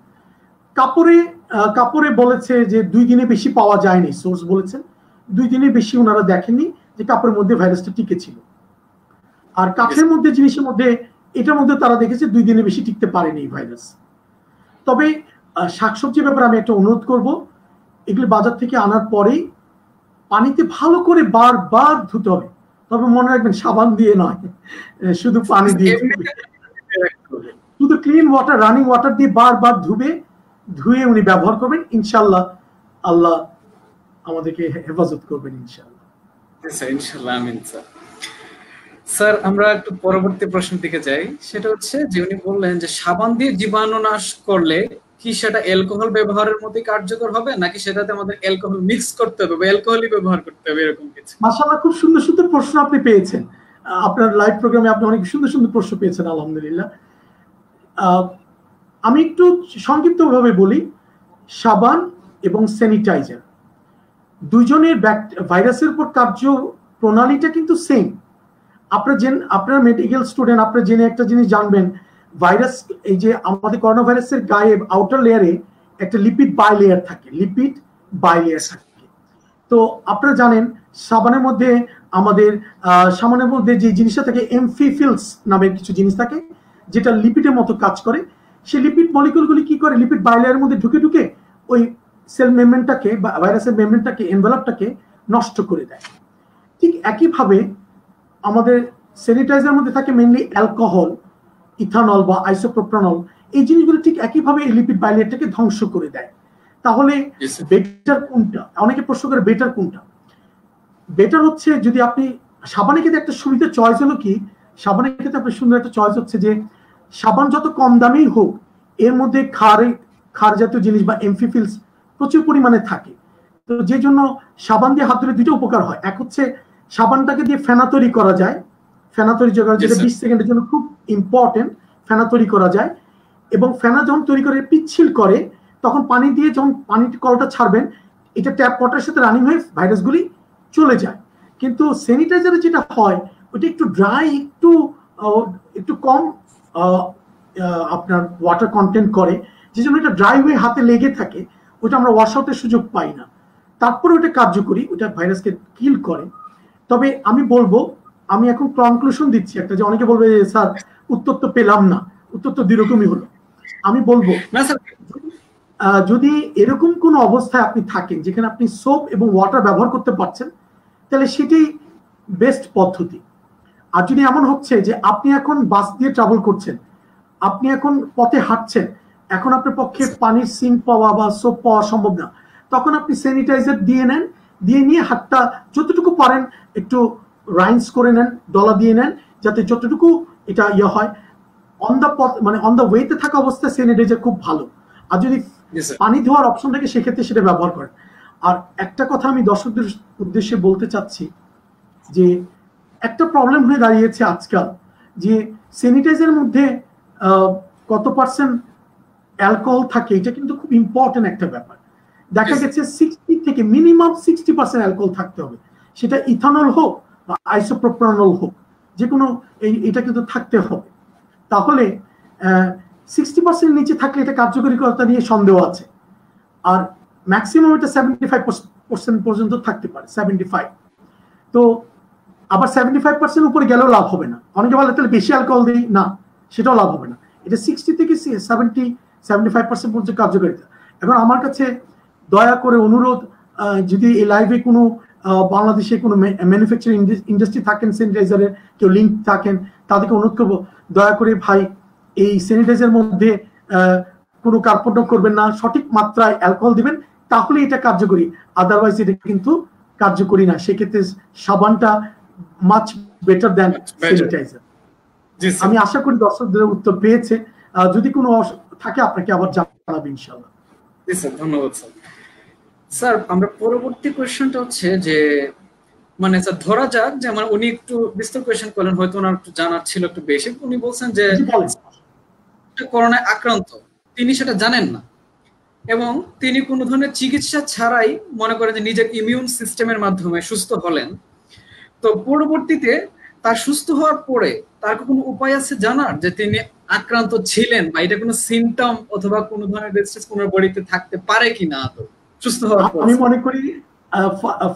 কাপড়ে বলেছে যে 2 দিনে বেশি পাওয়া যায়নি, সোর্স বলেছেন 2 দিনের বেশি ওনারা দেখেননি যে কাপড়ের মধ্যে ভাইরাসটা টিকে ছিল। আর কাঠের মধ্যে, জিনিসের মধ্যে, এটার মধ্যে তারা দেখেছে 2 দিনের বেশি টিকতে পারেনি ভাইরাস। তবে শাকসবজির ব্যাপারে আমি একটা অনুরোধ করব, এগুলি বাজার থেকে আনার পরেই পানিতে ভালো করে বারবার ধুতে হবে। তবে মনে রাখবেন সাবান দিয়ে নয়, শুধু পানি দিয়ে, শুধু ক্লিন ওয়াটার, রানিং ওয়াটার দিয়ে বারবার ধুয়ে উনি ব্যবহার করবেন। ইনশাল্লাহ আল্লাহ আমাদেরকে হেফাজত করবেন ইনশাল্লাহ। ইনশাল্লাহ, আমিন স্যার। স্যার আমরা একটু পরবর্তী প্রশ্ন দিকে যাই। সেটা হচ্ছে যে উনি বললেন যে সাবান দিয়ে জীবাণু নাশ করলে কি সেটা অ্যালকোহল ব্যবহারের মতোই কার্যকর হবে, নাকি সেটাতে আমাদের অ্যালকোহল মিক্স করতে হবে বা অ্যালকোহলই ব্যবহার করতে হবে, এরকম কিছু? মাশাআল্লাহ, খুব সুন্দর সুন্দর প্রশ্ন আপনি পেয়েছেন। আপনার লাইভ প্রোগ্রামে আপনি অনেক সুন্দর সুন্দর প্রশ্ন পেয়েছেন, আলহামদুলিল্লাহ। আমি একটু সংক্ষিপ্তভাবে বলি, সাবান এবং স্যানিটাইজার দুজনের ভাইরাসের উপর কার্য প্রণালীটা কিন্তু সেম। আপনার মেডিকেল স্টুডেন্ট, আপনারা জেনে একটা জিনিস জানবেন, ভাইরাস, এই যে আমাদের করোনা ভাইরাসের গায়ে আউটার লেয়ারে একটা লিপিড বাইলেয়ার থাকে, তো আপনারা জানেন সাবানের মধ্যে আমাদের সাবানের মধ্যে যে জিনিসটা থাকে এমফিফিলস নামের কিছু জিনিস থাকে, যেটা লিপিডের মতো কাজ করে। সেই লিপিড মলিকুলগুলি কি করে, লিপিড বাইলেয়ারের মধ্যে ঢুকে ওই সেল মেমব্রেনটাকে বা ভাইরাসের মেমব্রেনটাকে, এনভেলপটাকে নষ্ট করে দেয়। ঠিক একইভাবে আমাদের স্যানিটাইজারের মধ্যে থাকে মেইনলি অ্যালকোহল, ইথানল বা আইসোপ্রোপানল, এই জিনিসগুলো ঠিক একইভাবে এই লিপিড বাইলেয়ারটাকে ধ্বংস করে দেয়। তাহলে বেটার কোনটা? অনেকে প্রশ্ন করে বেটার কোনটা। বেটার হচ্ছে, যদি আপনি সাবানের ক্ষেত্রে একটা সুবিধা চয়েস হলো কি, সাবানের ক্ষেত্রে আপনার সুন্দর একটা চয়েস হচ্ছে যে সাবান যত কম দামি হোক, এর মধ্যে ক্ষার জাতীয় জিনিস বা এমফিফিলস প্রচুর পরিমাণে থাকে। তো যে জন্য সাবান দিয়ে হাত ধরে দুটো উপকার হয়। এক হচ্ছে সাবানটাকে দিয়ে ফেনা তৈরি করা যায়, ফেনা তৈরি করা, যেটা 20 সেকেন্ডের জন্য খুব ইম্পর্টেন্ট, ফেনা তৈরি করা যায়। এবং ফেনা যখন তৈরি করে পিচ্ছিল করে, তখন পানি দিয়ে যখন পানির কলটা ছাড়বেন, এটা ট্যাপ ওয়াটারের সাথে রানিং হয়ে ভাইরাসগুলি চলে যায়। কিন্তু স্যানিটাইজারে যেটা হয়, ওটা একটু ড্রাই, একটু কম আপনার ওয়াটার কন্টেন্ট করে, যে জন্য এটা ড্রাই হয়ে হাতে লেগে থাকে, ওটা আমরা ওয়াশ আউটের সুযোগ পাই না। তারপরে ওটা কার্যকরী, ওটা ভাইরাসকে কিল করে। তবে আমি বলবো, আমি এখন কনক্লুশন দিচ্ছি একটা, যে অনেকে বলবে যে স্যার উত্তর তো পেলাম না, উত্তর তো দুই রকমই হলো। আমি বলবো যদি এরকম কোন অবস্থায় আপনি থাকেন যেখানে আপনি সোপ এবং ওয়াটার ব্যবহার করতে পারছেন, তাহলে সেটাই বেস্ট পদ্ধতি। আর যদি এমন হচ্ছে যে আপনি এখন বাস দিয়ে ট্রাভেল করছেন, আপনি এখন পথে হাঁটছেন, এখন আপনার পক্ষে পানির সিঙ্ক পাওয়া বা সোপ পাওয়া সম্ভব না, তখন আপনি স্যানিটাইজার দিয়ে নিয়ে হাতটা যতটুকু পারেন একটু রাইন্স করে নেন, ডলা দিয়ে নেন, যাতে যতটুকু এটা হয়। অন দ্য ওয়েতে থাকা অবস্থায় স্যানিটাইজার খুব ভালো। আর যদি পানি ধোয়ার অপশন থাকে, সেক্ষেত্রে সেটা ব্যবহার করেন। আর একটা কথা আমি দর্শকদের উদ্দেশ্যে বলতে চাচ্ছি, যে একটা প্রবলেম হয়ে দাঁড়িয়েছে আজকাল, যে স্যানিটাইজারের মধ্যে কত পার্সেন্ট অ্যালকোহল থাকে, এটা কিন্তু খুব ইম্পর্টেন্ট একটা ব্যাপার। দেখা গেছে 60 থেকে মিনিমাম 60% অ্যালকোহল থাকতে হবে, সেটা ইথানল হোক বা আইসোপ্রোপানল হোক, যে কোনো এটা কিন্তু থাকতে হবে। তাহলে 60% নিচে থাকলে এটা কার্যকরিতা নিয়ে সন্দেহ আছে। আর ম্যাক্সিমাম এটা 75% পর্যন্ত থাকতে পারে, 75। তো আবার 75% উপরে গেলেও লাভ হবে না। অনেকে বলে তাহলে বেশি অ্যালকোহল দিই, না, সেটাও লাভ হবে না। এটা 60 থেকে 75% পর্যন্ত কার্যকারিতা। এখন আমার কাছে দয়া করে অনুরোধ, যদি এই লাইভে কোনো বাংলাদেশে কোনো ম্যানুফ্যাকচারিং ইন্ডাস্ট্রি থাকেন, স্যানিটাইজারের কেউ লিঙ্ক থাকেন, তাদেরকে অনুরোধ করবো, দয়া করে ভাই এই স্যানিটাইজারের মধ্যে কোনো কার্পণ্য করবেন না, সঠিক মাত্রায় অ্যালকোহল দিবেন, তাহলে এটা কার্যকরী। আদারওয়াইজ এটা কিন্তু কার্যকরী না। সেক্ষেত্রে সাবানটা মাচ বেটার দ্যান স্যানিটাইজার। আমি আশা করি দর্শকদের উত্তর পেয়েছে। যদি কোনো থাকে আপনাকে আবার জানাবো ইনশাআল্লাহ। জি স্যার, ধন্যবাদ স্যার। স্যার আমরা পরবর্তী কোয়েশ্চনটা হচ্ছে যে মানে স্যার ধরা যাক যে আমার উনি একটু বিস্তর কোয়েশ্চেন করলেন, হয়তো ওনার একটু জানার ছিল একটু বেশি। উনি বলছেন যে করোনায় আক্রান্ত, তিনি সেটা জানেন না এবং তিনি কোনো ধরনের চিকিৎসা ছাড়াই মনে করেন যে নিজের ইমিউন সিস্টেমের মাধ্যমে সুস্থ হলেন। তো পরবর্তীতে তার সুস্থ হওয়ার পরে তার কোনো উপায় আছে জানার যে তিনি আক্রান্ত ছিলেন বা এটা কোনো সিমটম অথবা কোনো ধরনের রেজিস্ট্যান্স কোনো বডিতে থাকতে পারে কিনা তো সুস্থ হওয়ার পর? আমি মনে করি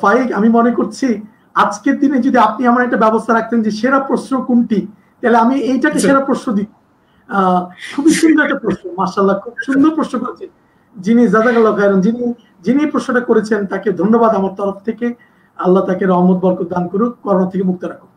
ফাইক, আমি মনে করছি আজকের দিনে যদি আপনি আমার একটা ব্যবস্থা রাখতেন যে সেরা প্রশ্ন কোনটি, তাহলে আমি এইটাকে সেরা প্রশ্ন দিই। খুবই সুন্দর একটা প্রশ্ন, মাশাআল্লাহ, খুব সুন্দর প্রশ্ন করেছেন যিনি, জাযাকাল্লাহু খাইরান, যিনি প্রশ্নটা করেছেন তাকে ধন্যবাদ আমার তরফ থেকে। আল্লাহ তাকে রহমত বরকত দান করুক, করোনা থেকে মুক্ত রাখুক।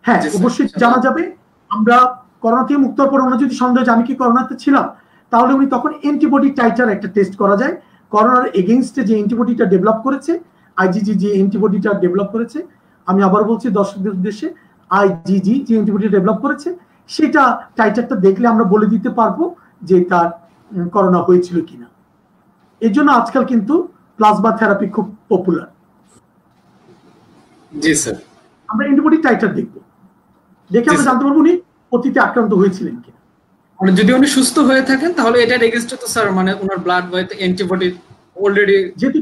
হ্যাঁ, অবশ্যই জানা যাবে। আমরা করোনা থেকে মুক্ত হওয়ার পর ওনার যদি সন্দেহ যে আমি কি করোনাতে ছিলাম, তাহলে উনি তখন অ্যান্টিবডি টাইটার একটা টেস্ট করা যায়। করোনার এগেইনস্টে যে অ্যান্টিবডিটা ডেভেলপ করেছে, আইজিজি যে অ্যান্টিবডিটা ডেভেলপ করেছে, আমি আবার বলছি দর্শকদের উদ্দেশ্যে, আইজিজি যে অ্যান্টিবডি ডেভেলপ করেছে সেটা টাইটারটা দেখলে আমরা বলে দিতে পারবো যে তার করোনা হয়েছিল কিনা। এর জন্য আজকাল কিন্তু প্লাজমা থেরাপি খুব পপুলার। জি স্যার, আমরা অ্যান্টিবডি টাইটার দেখবো, দেখে আমরা জানতে পারবো উনি অতীতে আক্রান্ত হয়েছিলেন কিনা। মানে যদি উনি সুস্থ হয়ে থাকেন তাহলে এটা এগেইনস্টে তো স্যার মানে ওনার ব্লাড ওয়েতে অ্যান্টিবডি অলরেডি, যেহেতু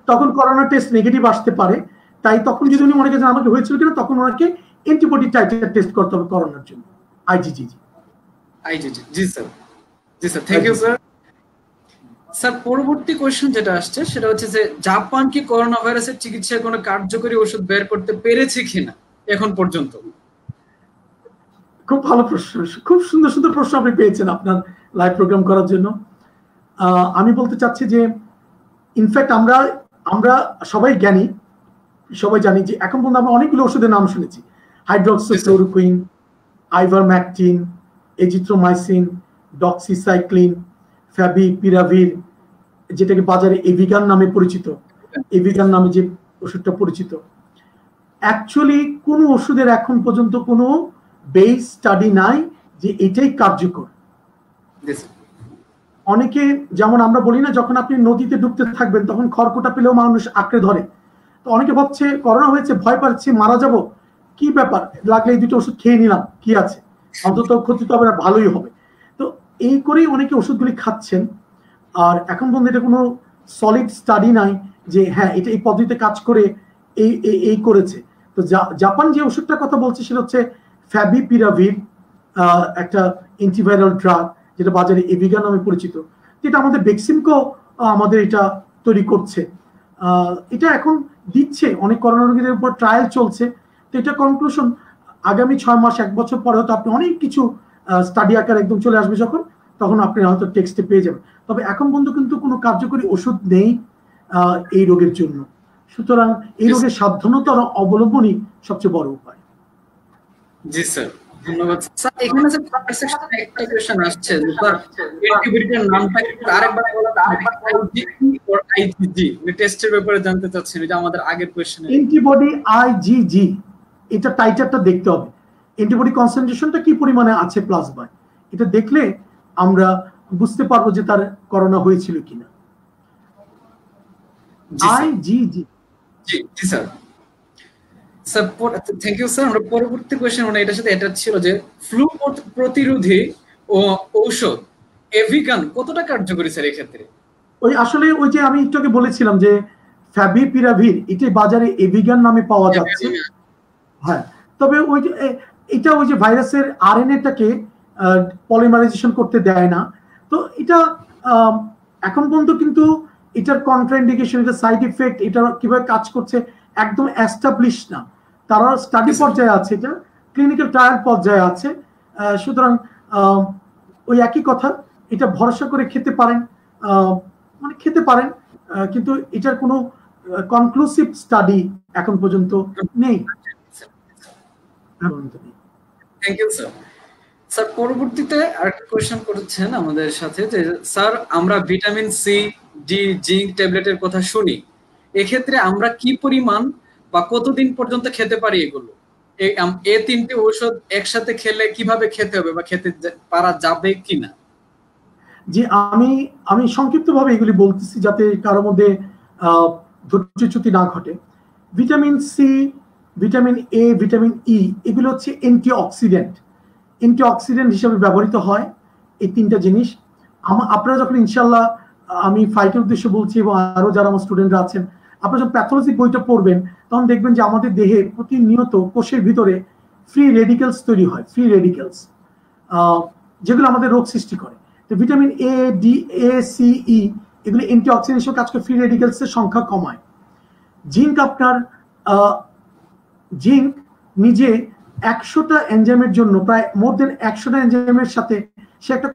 তখন করোনা টেস্ট নেগেটিভ আসতে পারে, তাই তখন যদি উনি মনে করেন আমাকে হয়েছিল কিনা, তখন ওনাকে অ্যান্টিবডি টাইটার টেস্ট করতে হবে করোনার জন্য, আইজিজি। আইজিজি, জি স্যার, জি sir, thank you sir. Sir পরবর্তী কোশ্চেন যেটা আসছে সেটা হচ্ছে যে জাপান কি করোনা ভাইরাসের চিকিৎসায় কোনো কার্যকরী ওষুধ বের করতে পেরেছে কিনা এখন পর্যন্ত? খুব ভালো প্রশ্ন, খুব সুন্দর সুন্দর প্রশ্ন আপনি পেয়েছেন আপনার লাইভ প্রোগ্রাম করার জন্য। আমি বলতে চাচ্ছি যে ইনফ্যাক্ট আমরা সবাই জ্ঞানী, সবাই জানি যে এখন পর্যন্ত আমরা অনেকগুলো ওষুধের নাম শুনেছি। Hydroxychloroquine, ivermectin, azithromycin, doxycycline, favipiravir, যেটাকে বাজারে এভিগান নামে পরিচিত, এভিগান নামে যে ওষুধটা পরিচিত। অ্যাকচুয়ালি কোনো ওষুধের এখন পর্যন্ত কোনো বেস স্টাডি নাই যে এটাই কার্যকর। অনেকে, যেমন আমরা বলি না, যখন আপনি নদীতে ডুবতে থাকবেন তখন খড়কুটা পেলেও মানুষ আঁকড়ে ধরে, তো অনেকে ভাবছে করোনা হয়েছে, ভয় পাচ্ছি, মারা যাব, কি ব্যাপার, লাগলে এই দুটো ওষুধ খেয়ে নিলাম, কি আছে, অন্তত ক্ষতি তো হবে না, ভালোই হবে। তো এই করেই অনেকে ওষুধগুলি খাচ্ছেন। আর এখন পর্যন্ত এটা কোনো সলিড স্টাডি নাই যে হ্যাঁ এটা এই পদ্ধতিতে কাজ করে এই করেছে। তো জাপান যে ওষুধটার কথা বলছে সেটা হচ্ছে ফ্যাভিপিরাভির, একটা অ্যান্টিভাইরাল ড্রাগ, যেটা বাজারে এভিগান নামে পরিচিত। যেটা আমাদের বেক্সিমকো আমাদের এটা তৈরি করছে, এটা এখন দিচ্ছে অনেক করোনা রোগীদের উপর, ট্রায়াল চলছে। তো এটা কনক্লুশন আগামী 6 মাস 1 বছর পরে হয়তো আপনি অনেক কিছু স্টাডি আকার একদম চলে আসবে, তখন আপনি হয়তো টেক্সটে পেয়ে যাবেন। তবে এখন পর্যন্ত কিন্তু কোনো কার্যকরী ওষুধ নেই এই রোগের জন্য। সুতরাং এই রোগের সাবধানতা অবলম্বনই সবচেয়ে বড় উপায়। জি স্যার, ধন্যবাদ স্যার। এখানে স্যার কমেন্ট সেকশনে একটা কোশ্চেন আসছে যে স্যার অ্যান্টিবডির নামটা একটু আরেকবার বলা আইজিজি অর আইজিজি, মানে টেস্টের ব্যাপারে জানতে চাচ্ছেন, এটা আমাদের আগের কোশ্চেনে। অ্যান্টিবডি আইজিজি, এটা টাইটারটা দেখতে হবে, অ্যান্টিবডি কনসেন্ট্রেশনটা কি পরিমাণে আছে প্লাজমায়, এটা দেখলে আমরা বুঝতে পারবো যে তার করোনা হয়েছিল কিনা। আইজিজি, জি জি sir. Sir thank you sir. আমরা পরবর্তী কোশ্চেন মানে এটার সাথে অ্যাটাচ ছিল যে ফ্লু প্রতিরোধী ও ঔষধ এভিগান কতটা কার্যকরী স্যার এই ক্ষেত্রে? আসলে ওই যে আমি একটু আগে বলেছিলাম যে ফ্যাভিপিরাভির, এটা বাজারে এভিগান নামে পাওয়া যাচ্ছে। হ্যাঁ, তবে ওই যে এটা ওই যে ভাইরাসের আরএনএটাকে পলিমারাইজেশন করতে দেয় না। তো এটা এখন পর্যন্ত কিন্তু এটার কন্ট্রাইন্ডিকেশন, এটা সাইড ইফেক্ট, এটা কিভাবে কাজ করছে একদম এস্টাবলিশ না। তারা স্টাডি পর্যায়ে আছে, এটা ক্লিনিক্যাল ট্রায়াল পর্যায়ে আছে। সুতরাং ওই একই কথা, এটা ভরসা করে খেতে পারেন, মানে খেতে পারেন, কিন্তু এটার কোনো কনক্লুসিভ স্টাডি এখন পর্যন্ত নেই। Thank you sir. স্যার পরবর্তীতে আরেকটা কোশ্চেন করেছেন আমাদের সাথে যে স্যার আমরা ভিটামিন সি, ডি, জিঙ্ক ট্যাবলেটের কথা শুনি, এক্ষেত্রে আমরা কি পরিমাণ বা কতদিন পর্যন্ত খেতে পারি এগুলো? এই তিনটি ঔষধ একসাথে খেলে কিভাবে খেতে হবে বা খেতে পারা যাবে কিনা? যে আমি সংক্ষিপ্তভাবে এগুলি বলতেছি যাতে কারোর মধ্যে ধৈর্যচ্যুতি না ঘটে। Vitamin C vitamin A, vitamin E, এগুলো হচ্ছে অ্যান্টিঅক্সিডেন্ট। অ্যান্টিঅক্সিডেন্ট হিসেবে ব্যবহৃত হয় এই তিনটা জিনিস। আপনারা যখন ইনশাল্লাহ, আমি ফাইটের উদ্দেশ্যে বলছি এবং আরো যারা আমার স্টুডেন্টরা আছেন, আপনারা যখন প্যাথোলজি বইটা পড়বেন তখন দেখবেন যে আমাদের দেহে প্রতিনিয়ত কোষের ভিতরে ফ্রি রেডিক্যালস তৈরি হয়, ফ্রি রেডিক্যালস, যেগুলো আমাদের রোগ সৃষ্টি করে। তো vitamin A, D, A, C, E এগুলি অ্যান্টিঅক্সিডেন্ট হিসেবে কাজ করে, ফ্রি রেডিক্যালসের সংখ্যা কমায়। জিঙ্ক আপনার জিঙ্ক নিজে 100টা এনজাইমের জন্য প্রায় মোর দেন 100টা এনজাইমের সাথে সে একটা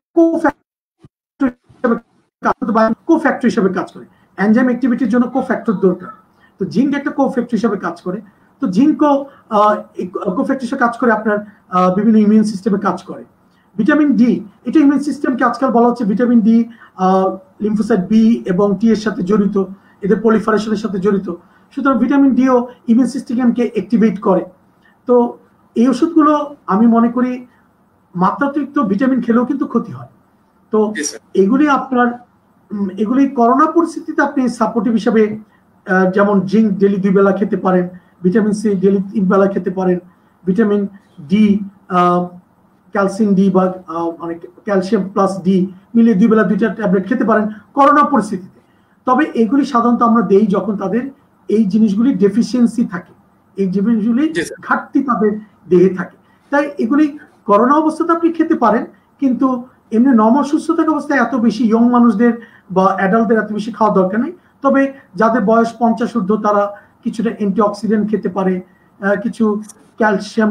কোফ্যাক্টর হিসেবে কাজ করে। এনজাইম অ্যাক্টিভিটির জন্য কোফ্যাক্টর দরকার, তো জিঙ্ক একটা কোফ্যাক্টর হিসেবে কাজ করে। তো জিঙ্কও কোফ্যাক্টর হিসেবে কাজ করে আপনার বিভিন্ন ইমিউন সিস্টেমে কাজ করে। ভিটামিন ডি, এটা ইমিউন সিস্টেমকে আজকাল বলা হচ্ছে ভিটামিন ডি লিম্ফোসাইট বি এবং টি এর সাথে জড়িত, এদের পলিফারেশনের সাথে জড়িত। সুতরাং ভিটামিন ডিও ইমিউন সিস্টেমকে অ্যাক্টিভেট করে। তো এই ওষুধগুলো আমি মনে করি মাত্রাতিরিক্ত ভিটামিন খেলেও কিন্তু ক্ষতি হয়। তো এগুলি আপনার এগুলি করোনা পরিস্থিতিতে আপনি সাপোর্টিভ হিসাবে, যেমন জিঙ্ক ডেলি 2 বেলা খেতে পারেন, ভিটামিন সি ডেলি 3 বেলা খেতে পারেন, ভিটামিন ডি, ক্যালসিয়াম ডি বা অনেক ক্যালসিয়াম প্লাস ডি মিলিয়ে 2 বেলা 2টা ট্যাবলেট খেতে পারেন করোনা পরিস্থিতিতে। তবে এগুলি সাধারণত আমরা দেই যখন তাদের এই জিনিসগুলি ডেফিসিয়েন্সি থাকে, এই জিনিসগুলি ঘাটতি তাদের দেহে থাকে। তাই এগুলি করোনা অবস্থাতে আপনি খেতে পারেন, কিন্তু এমনি নর্মাল সুস্থ থাকা অবস্থায় এত বেশি ইয়ং মানুষদের বা অ্যাডাল্টদের এত বেশি খাওয়া দরকার নেই। তবে যাদের বয়স 50 ঊর্ধ্ব তারা কিছুটা অ্যান্টিঅক্সিডেন্ট খেতে পারে, কিছু ক্যালসিয়াম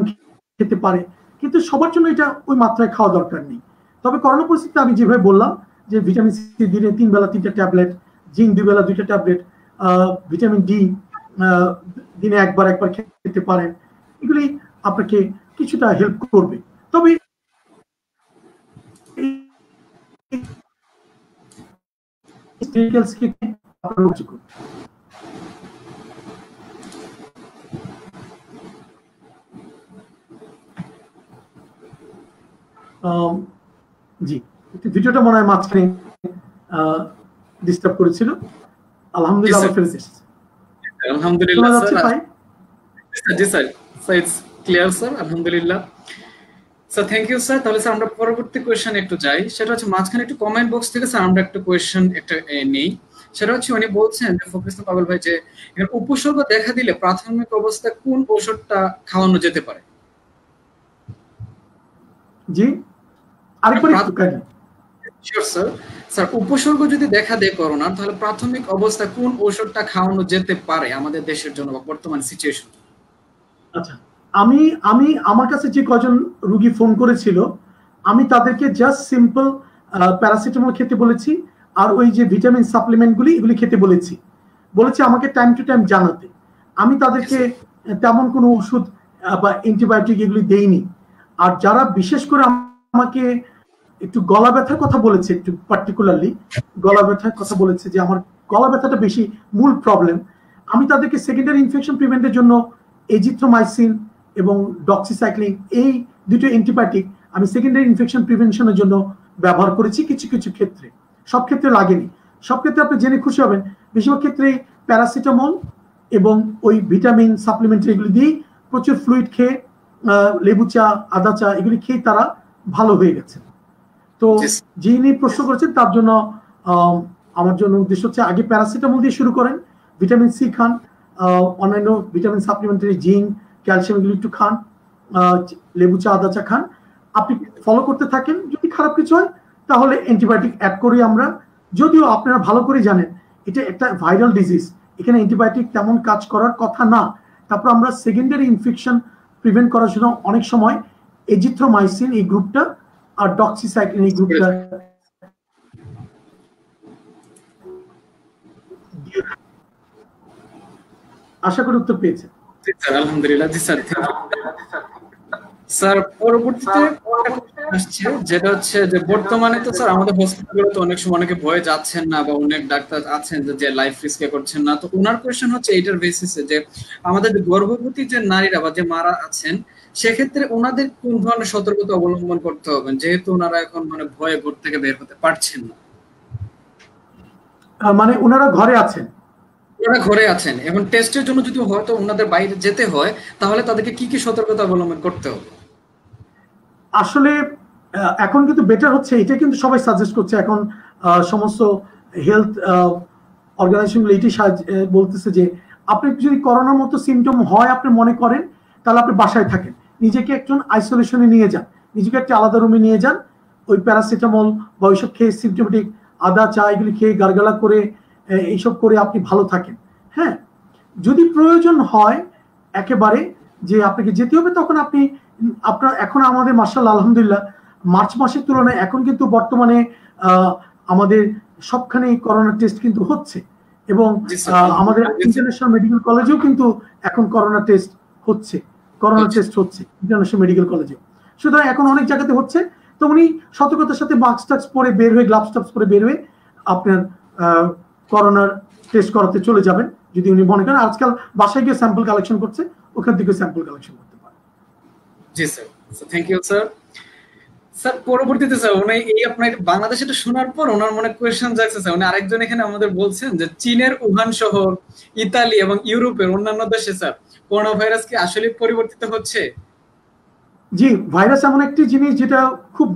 খেতে পারে, কিন্তু সবার জন্য এটা ওই মাত্রায় খাওয়া দরকার নেই। তবে করোনা পরিস্থিতিতে আমি যেভাবে বললাম যে ভিটামিন সি দিনে 3 বেলা 3টা ট্যাবলেট, জিঙ্ক 2 বেলা 2টা ট্যাবলেট, ভিটামিন ডি দিনে একবার খেতে পারেন, এগুলি আপনাকে কিছুটা হেল্প করবে। তবে জি, ভিডিওটা মনে হয় মাঝখানে ডিস্টার্ব করেছিল। আলহামদুলিল্লাহ আলহামদুলিল্লাহ স্যার, জি স্যার, ইটস ক্লিয়ার স্যার, আলহামদুলিল্লাহ স্যার, থ্যাংক ইউ স্যার। তাহলে স্যার আমরা পরবর্তী কোয়েশ্চেন একটু যাই, সেটা হচ্ছে মাঝখানে একটু কমেন্ট বক্স থেকে স্যার আমরা একটা কোয়েশ্চেন একটা নেই। সেটা হচ্ছে উনি বলছেন যে ফখরুল পাগল ভাই, যে উপসর্গ দেখা দিলে প্রাথমিক অবস্থায় কোন ওষুধটা খাওয়ানো যেতে পারে? জি আরেকবার একটু কাইন্ডলি। Sure sir. স্যার উপসর্গ যদি দেখা দেয় করোনার, তাহলে প্রাথমিক অবস্থায় কোন ওষুধটা খাওয়ানো যেতে পারে আমাদের দেশের জন্য বা বর্তমান সিচুয়েশন? আচ্ছা, আমি আমার কাছে যে কজন রোগী ফোন করেছিল আমি তাদেরকে জাস্ট সিম্পল প্যারাসিটামল খেতে বলেছি, আর ওই যে ভিটামিন সাপ্লিমেন্টগুলি এগুলি খেতে বলেছি আমাকে টাইম টু টাইম জানাতে। আমি তাদেরকে তেমন কোনো ওষুধ বা অ্যান্টিবায়োটিক এগুলি দেইনি। আর যারা বিশেষ করে আমাকে একটু গলা ব্যথার কথা বলেছে, একটু পার্টিকুলারলি গলা ব্যথার কথা বলেছে যে আমার গলা ব্যথাটা বেশি মূল প্রবলেম, আমি তাদেরকে সেকেন্ডারি ইনফেকশন প্রিভেন্টের জন্য এজিথ্রোমাইসিন এবং ডক্সিসাইক্লিন এই দুটো অ্যান্টিবায়োটিক আমি সেকেন্ডারি ইনফেকশন প্রিভেনশনের জন্য ব্যবহার করেছি। কিছু কিছু ক্ষেত্রে, সব ক্ষেত্রে লাগেনি। সব ক্ষেত্রে আপনি জেনে খুশি হবেন, বেশিরভাগ ক্ষেত্রে প্যারাসিটামল এবং ওই ভিটামিন সাপ্লিমেন্টারি এগুলি দিয়ে প্রচুর ফ্লুইড খেয়ে, লেবু চা, আদা চা এগুলি খেয়ে তারা ভালো হয়ে গেছে। তো যিনি প্রশ্ন করেছেন তার জন্য আমার জন্য উদ্দেশ্য হচ্ছে আগে প্যারাসিটামল দিয়ে শুরু করেন, ভিটামিন সি খান, অন্যান্য ভিটামিন সাপ্লিমেন্টারি জিঙ্ক ক্যালসিয়াম এগুলো একটু খান, লেবু চা আদা চা খান, আপনি ফলো করতে থাকেন। যদি খারাপ কিছু হয় তাহলে অ্যান্টিবায়োটিক অ্যাড করি আমরা, যদিও আপনারা ভালো করে জানেন এটা একটা ভাইরাল ডিজিজ, এখানে অ্যান্টিবায়োটিক তেমন কাজ করার কথা না। তারপর আমরা সেকেন্ডারি ইনফেকশন প্রিভেন্ট করার জন্য অনেক সময় এজিথ্রোমাইসিন এই গ্রুপটা আর ডক্সিসাইক্লিন এই গ্রুপটা আশা করি উত্তর পেয়েছেন। আলহামদুলিল্লাহ। জি স্যার, স্যার পরবর্তীতে আসছে যেটা হচ্ছে যে বর্তমানে তো স্যার আমাদের হসপিটালগুলোতে অনেক সময় অনেকে ভয়ে যাচ্ছেন না, বা অনেক ডাক্তার আছেন যে লাইফ রিস্কে করছেন না। তো ওনার কোয়েশ্চেন হচ্ছে এইটার বেসিসে যে আমাদের গর্ভবতী যে নারীরা বা যে মারা আছেন, সেক্ষেত্রে ওনাদের কোন ধরনের সতর্কতা অবলম্বন করতে হবে, যেহেতু ওনারা এখন ভয়ে ঘর থেকে বের হতে পারছেন না? মানে ওনারা ঘরে আছেন, ওনারা ঘরে আছেন এবং টেস্টের জন্য যদি হয়তো ওনাদের বাইরে যেতে হয়, তাহলে তাদেরকে কি কি সতর্কতা অবলম্বন করতে হবে? আসলে এখন কিন্তু বেটার হচ্ছে, এটা কিন্তু সবাই সাজেস্ট করছে এখন, সমস্ত হেলথ অর্গানাইজেশনগুলো এটি বলতেছে যে আপনি যদি করোনার মতো সিমটম হয় আপনি মনে করেন, তাহলে আপনি বাসায় থাকেন, নিজেকে একজন আইসোলেশনে নিয়ে যান, নিজেকে একটা আলাদা রুমে নিয়ে যান, ওই প্যারাসিটামল বা ওইসব খেয়ে সিমটোমেটিক আদা চা এগুলি খেয়ে গারগালা করে এইসব করে আপনি ভালো থাকেন। হ্যাঁ, যদি প্রয়োজন হয় একেবারে যে আপনাকে যেতে হবে, তখন আপনি আপনার এখন আমাদের মাশাআল্লাহ আলহামদুলিল্লাহ মার্চ মাসের তুলনায় এখন কিন্তু বর্তমানে আমাদের সবখানে করোনা টেস্ট কিন্তু হচ্ছে, এবং আমাদের ইন্টারন্যাশনাল মেডিকেল কলেজেও কিন্তু এখন করোনা টেস্ট হচ্ছে, ইন্টারন্যাশনাল মেডিকেল কলেজেও। সুতরাং এখন অনেক জায়গাতে হচ্ছে। তো উনি সতর্কতার সাথে মাস্ক টাস্ক পরে বের হয়ে, গ্লাভস টাভস পরে বের হয়ে আপনার করোনার টেস্ট করাতে চলে যাবেন যদি উনি মনে করেন। আজকাল বাসায় গিয়ে স্যাম্পল কালেকশন করছে, ওখান থেকে স্যাম্পল কালেকশন করতে পারেন। জি sir, thank you sir. Sir পরবর্তীতে স্যার উনি এই আপনার বাংলাদেশ এটা শোনার পর ওনার মনে কোয়েশ্চেন জাগছে স্যার, উনি আরেকজন এখানে আমাদের বলছেন যে চীনের উহান শহর, ইতালি এবং ইউরোপের অন্যান্য দেশে স্যার করোনা ভাইরাস কি আসলে পরিবর্তিত হচ্ছে? জি, ভাইরাস এমন একটি জিনিস যেটা খুব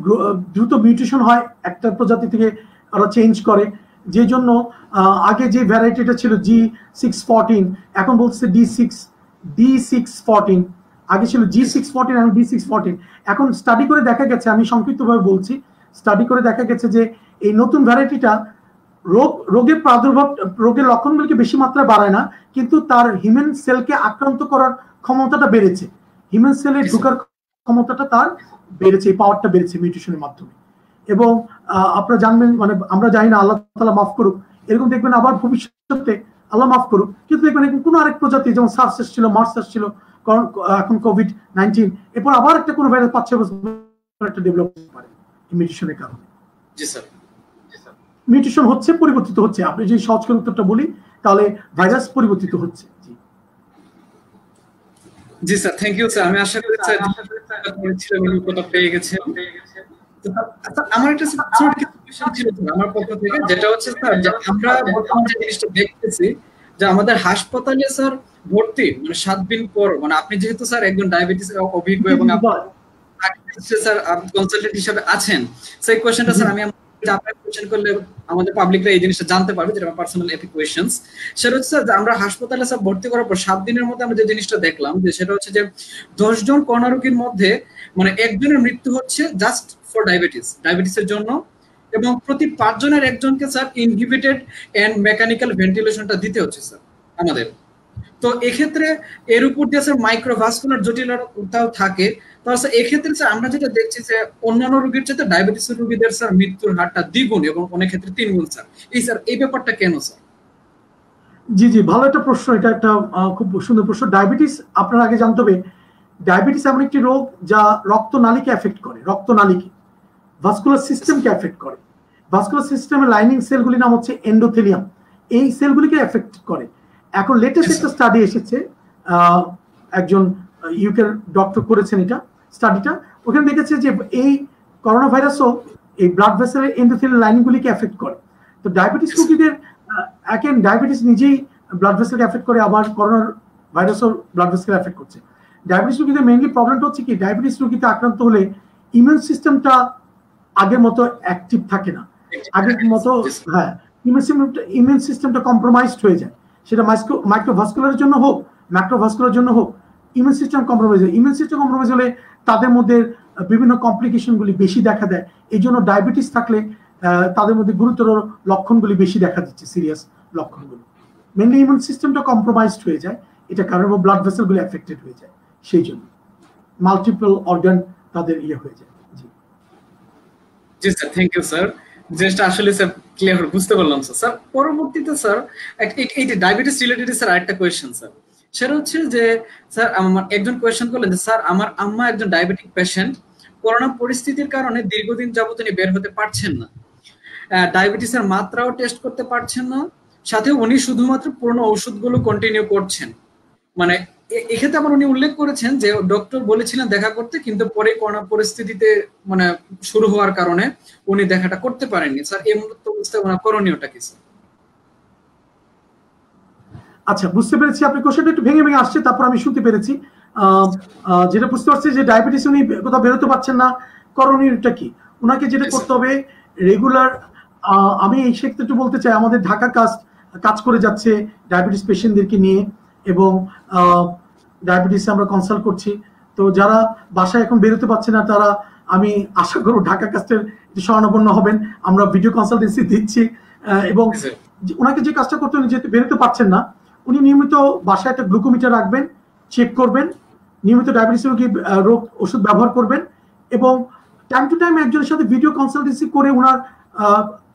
দ্রুত মিউটেশন হয়, একটা প্রজাতি থেকে আরো চেঞ্জ করে, যে জন্য আগে যে ভ্যারাইটিটা ছিল G614, এখন বলছে D614, আগে ছিল G614 এবং D614। এখন স্টাডি করে দেখা গেছে, আমি সংক্ষিপ্তভাবে বলছি, স্টাডি করে দেখা গেছে যে এই নতুন ভ্যারাইটিটা রোগের প্রাদুর্ভাব, রোগের লক্ষণগুলিকে বেশি মাত্রায় বাড়ায় না, কিন্তু তার হিউম্যান সেলকে আক্রান্ত করার ক্ষমতাটা বেড়েছে, হিউম্যান সেলে ঢোকার ক্ষমতাটা তার বেড়েছে, এই পাওয়ারটা বেড়েছে মিউটেশনের মাধ্যমে। এবং আপনারা জানবেন, মানে আমরা জানি না, আল্লাহ তাআলা মাফ করুক, এরকম দেখবেন আবার ভবিষ্যতে, আল্লাহ মাফ করুক, কিন্তু দেখবেন কোনো আরেক প্রজাতি, যেমন সার্স এসেছিল, মার্স এসেছিল, এখন কোভিড-19, এরপর আবার একটা কোনো ভাইরাস 5-6 বছর একটা ডেভেলপ হতে পারে মিউটেশনের কারণে। জি স্যার, মিউটেশন হচ্ছে, পরিবর্তিত হচ্ছে। আপনি যদি সহজ করে উত্তরটা বলি, তাহলে ভাইরাস পরিবর্তিত হচ্ছে। জি স্যার, থ্যাংক ইউ স্যার। আমি আশা করি স্যার কথা পেয়ে গেছে। আমার একটা ছোট কোয়েশ্চেন ছিল আমার পক্ষ থেকে, যেটা হচ্ছে স্যার যে আমরা বর্তমানে যে জিনিসটা দেখতেছি যে আমাদের হাসপাতালে স্যার ভর্তি মানে 7 দিন পর, মানে আপনি যেহেতু স্যার একজন ডায়াবেটিস অভিজ্ঞ এবং স্যার কনসালটেন্ট হিসেবে আছেন, সেই কোয়েশ্চেনটা স্যার আমি আপনার কোয়েশ্চেন করলে আমাদের পাবলিকরা এই জিনিসটা জানতে পারবে, যেটা আমার পার্সোনাল এপিক কোয়েশ্চেনস। সেটা হচ্ছে স্যার আমরা হাসপাতালে স্যার ভর্তি করার পর 7 দিনের মধ্যে আমরা যে জিনিসটা দেখলাম, যে সেটা হচ্ছে যে 10 জন করোনা রোগীর মধ্যে মানে একজনের মৃত্যু হচ্ছে জাস্ট ফর ডায়াবেটিসের জন্য, এবং প্রতি 5 জনের একজনকে স্যার ইনহিবিটেড এন্ড মেকানিক্যাল ভেন্টিলেশনটা দিতে হচ্ছে স্যার আমাদের। তো এক্ষেত্রে এর উপর দিয়ে স্যার মাইক্রোভাস্কুলার জটিলতাও থাকে। তো স্যার এক্ষেত্রে স্যার আমরা যেটা দেখছি যে অন্যান্য রোগীর চেয়ে ডায়াবেটিসের রোগীদের স্যার মৃত্যুর হারটা দ্বিগুণ এবং অনেক ক্ষেত্রে 3 গুণ স্যার। এই ব্যাপারটা কেন স্যার? জি জি, ভালো একটা প্রশ্ন, এটা একটা খুব সুন্দর প্রশ্ন। ডায়াবেটিস আপনার আগে জানতে হবে, ডায়াবেটিস এমন একটি রোগ যা রক্তনালীকে এফেক্ট করে, রক্তনালীকে, ভাস্কুলার সিস্টেমকে এফেক্ট করে। ভাস্কুলার সিস্টেমের লাইনিং সেলগুলি নাম হচ্ছে এন্ডোথেলিয়াম, এই সেলগুলিকে এফেক্ট করে। এখন লেটেস্ট একটা স্টাডি এসেছে, একজন ইউকের ডক্টর করেছেন এটা স্টাডিটা, ওখানে দেখেছে যে এই করোনা ভাইরাসও এই ব্লাড ভেসেলের এন্ডোথেলিয়াল লাইনগুলিকে এফেক্ট করে। তো ডায়াবেটিস রোগীদের এখন ডায়াবেটিস নিজেই ব্লাড ভেসেলকে এফেক্ট করে, আবার করোনা ভাইরাসও ব্লাড ভেসেলকে এফেক্ট করছে। ডায়াবেটিস রোগীদের মেইনলি প্রবলেমটা হচ্ছে কি, ডায়াবেটিস রোগীতে আক্রান্ত হলে ইমিউন সিস্টেমটা আগের মতো অ্যাক্টিভ থাকে না, আগের মতো, হ্যাঁ, ইমিউন সিস্টেমটা কম্প্রোমাইজড হয়ে যায়। সেটা মাইক্রোভাস্কুলারের জন্য হোক, ম্যাক্রোভাস্কুলার জন্য হোক, ইমিউন সিস্টেম কম্প্রোমাইজ হয়। ইমিউন সিস্টেম কম্প্রোমাইজ হলে তাদের মধ্যে বিভিন্ন কমপ্লিকেশনগুলি বেশি দেখা দেয়। এই জন্য ডায়াবেটিস থাকলে তাদের মধ্যে গুরুতর লক্ষণগুলি বেশি দেখা দিচ্ছে, সিরিয়াস লক্ষণগুলো। মেনলি ইমিউন সিস্টেমটা কম্প্রোমাইজড হয়ে যায়, এটা কারণে ব্লাড ভেসেলগুলো এফেক্টেড হয়ে যায়, সেই জন্য মাল্টিপল অর্গান তাদের হয়ে যায়। জি স্যার, থ্যাংক ইউ স্যার। জিনিসটা আসলে স্যার ক্লিয়ার বুঝতে পারলাম স্যার। স্যার পরবর্তীতে স্যার এই যে ডায়াবেটিস রিলেটেড স্যার আরেকটা কোয়েশ্চেন স্যার, সেটা হচ্ছে যে স্যার আমার একজন কোয়েশ্চেন করলেন যে স্যার আমার আম্মা একজন ডায়াবেটিক পেশেন্ট, করোনা পরিস্থিতির কারণে দীর্ঘদিন যাবত তিনি বের হতে পারছেন না, ডায়াবেটিসের মাত্রাও টেস্ট করতে পারছেন না, সাথে উনি শুধুমাত্র পুরনো ওষুধগুলো কন্টিনিউ করছেন। মানে এক্ষেত্রে আমার উনি উল্লেখ করেছেন যে ডক্টর বলেছিলেন দেখা করতে, কিন্তু পরে করোনা পরিস্থিতিতে মানে শুরু হওয়ার কারণে উনি দেখাটা করতে পারেননি। স্যার এই মুহূর্তে অবস্থায় ওনার করণীয়টা কি স্যার? আচ্ছা, বুঝতে পেরেছি। আপনি কোশ্চেনটা একটু ভেঙে ভেঙে আসছে, তারপর আমি শুনতে পেরেছি। যেটা বুঝতে পারছি যে ডায়াবেটিস উনি কোথাও বেরোতে পারছেন না, করণীয়টা কি? ওনাকে যেটা করতে হবে রেগুলার, আমি এই ক্ষেত্রে একটু বলতে চাই, আমাদের ঢাকা কাজ করে যাচ্ছে ডায়াবেটিস পেশেন্টদেরকে নিয়ে, এবং ডায়াবেটিস আমরা কনসাল্ট করছি। তো যারা বাসায় এখন বেরোতে পারছে না, তারা, আমি আশা করব ঢাকা কাস্টের শরণাপন্ন হবেন। আমরা ভিডিও কনসালটেন্সি দিচ্ছি, এবং ওনাকে যে কাজটা করতে, উনি যেহেতু বেরোতে পারছেন না, উনি নিয়মিত বাসায় একটা গ্লুকোমিটার রাখবেন, চেক করবেন, নিয়মিত ডায়াবেটিস রোগ ওষুধ ব্যবহার করবেন, এবং টাইম টু টাইম একজনের সাথে ভিডিও কনসালটেন্সি করে ওনার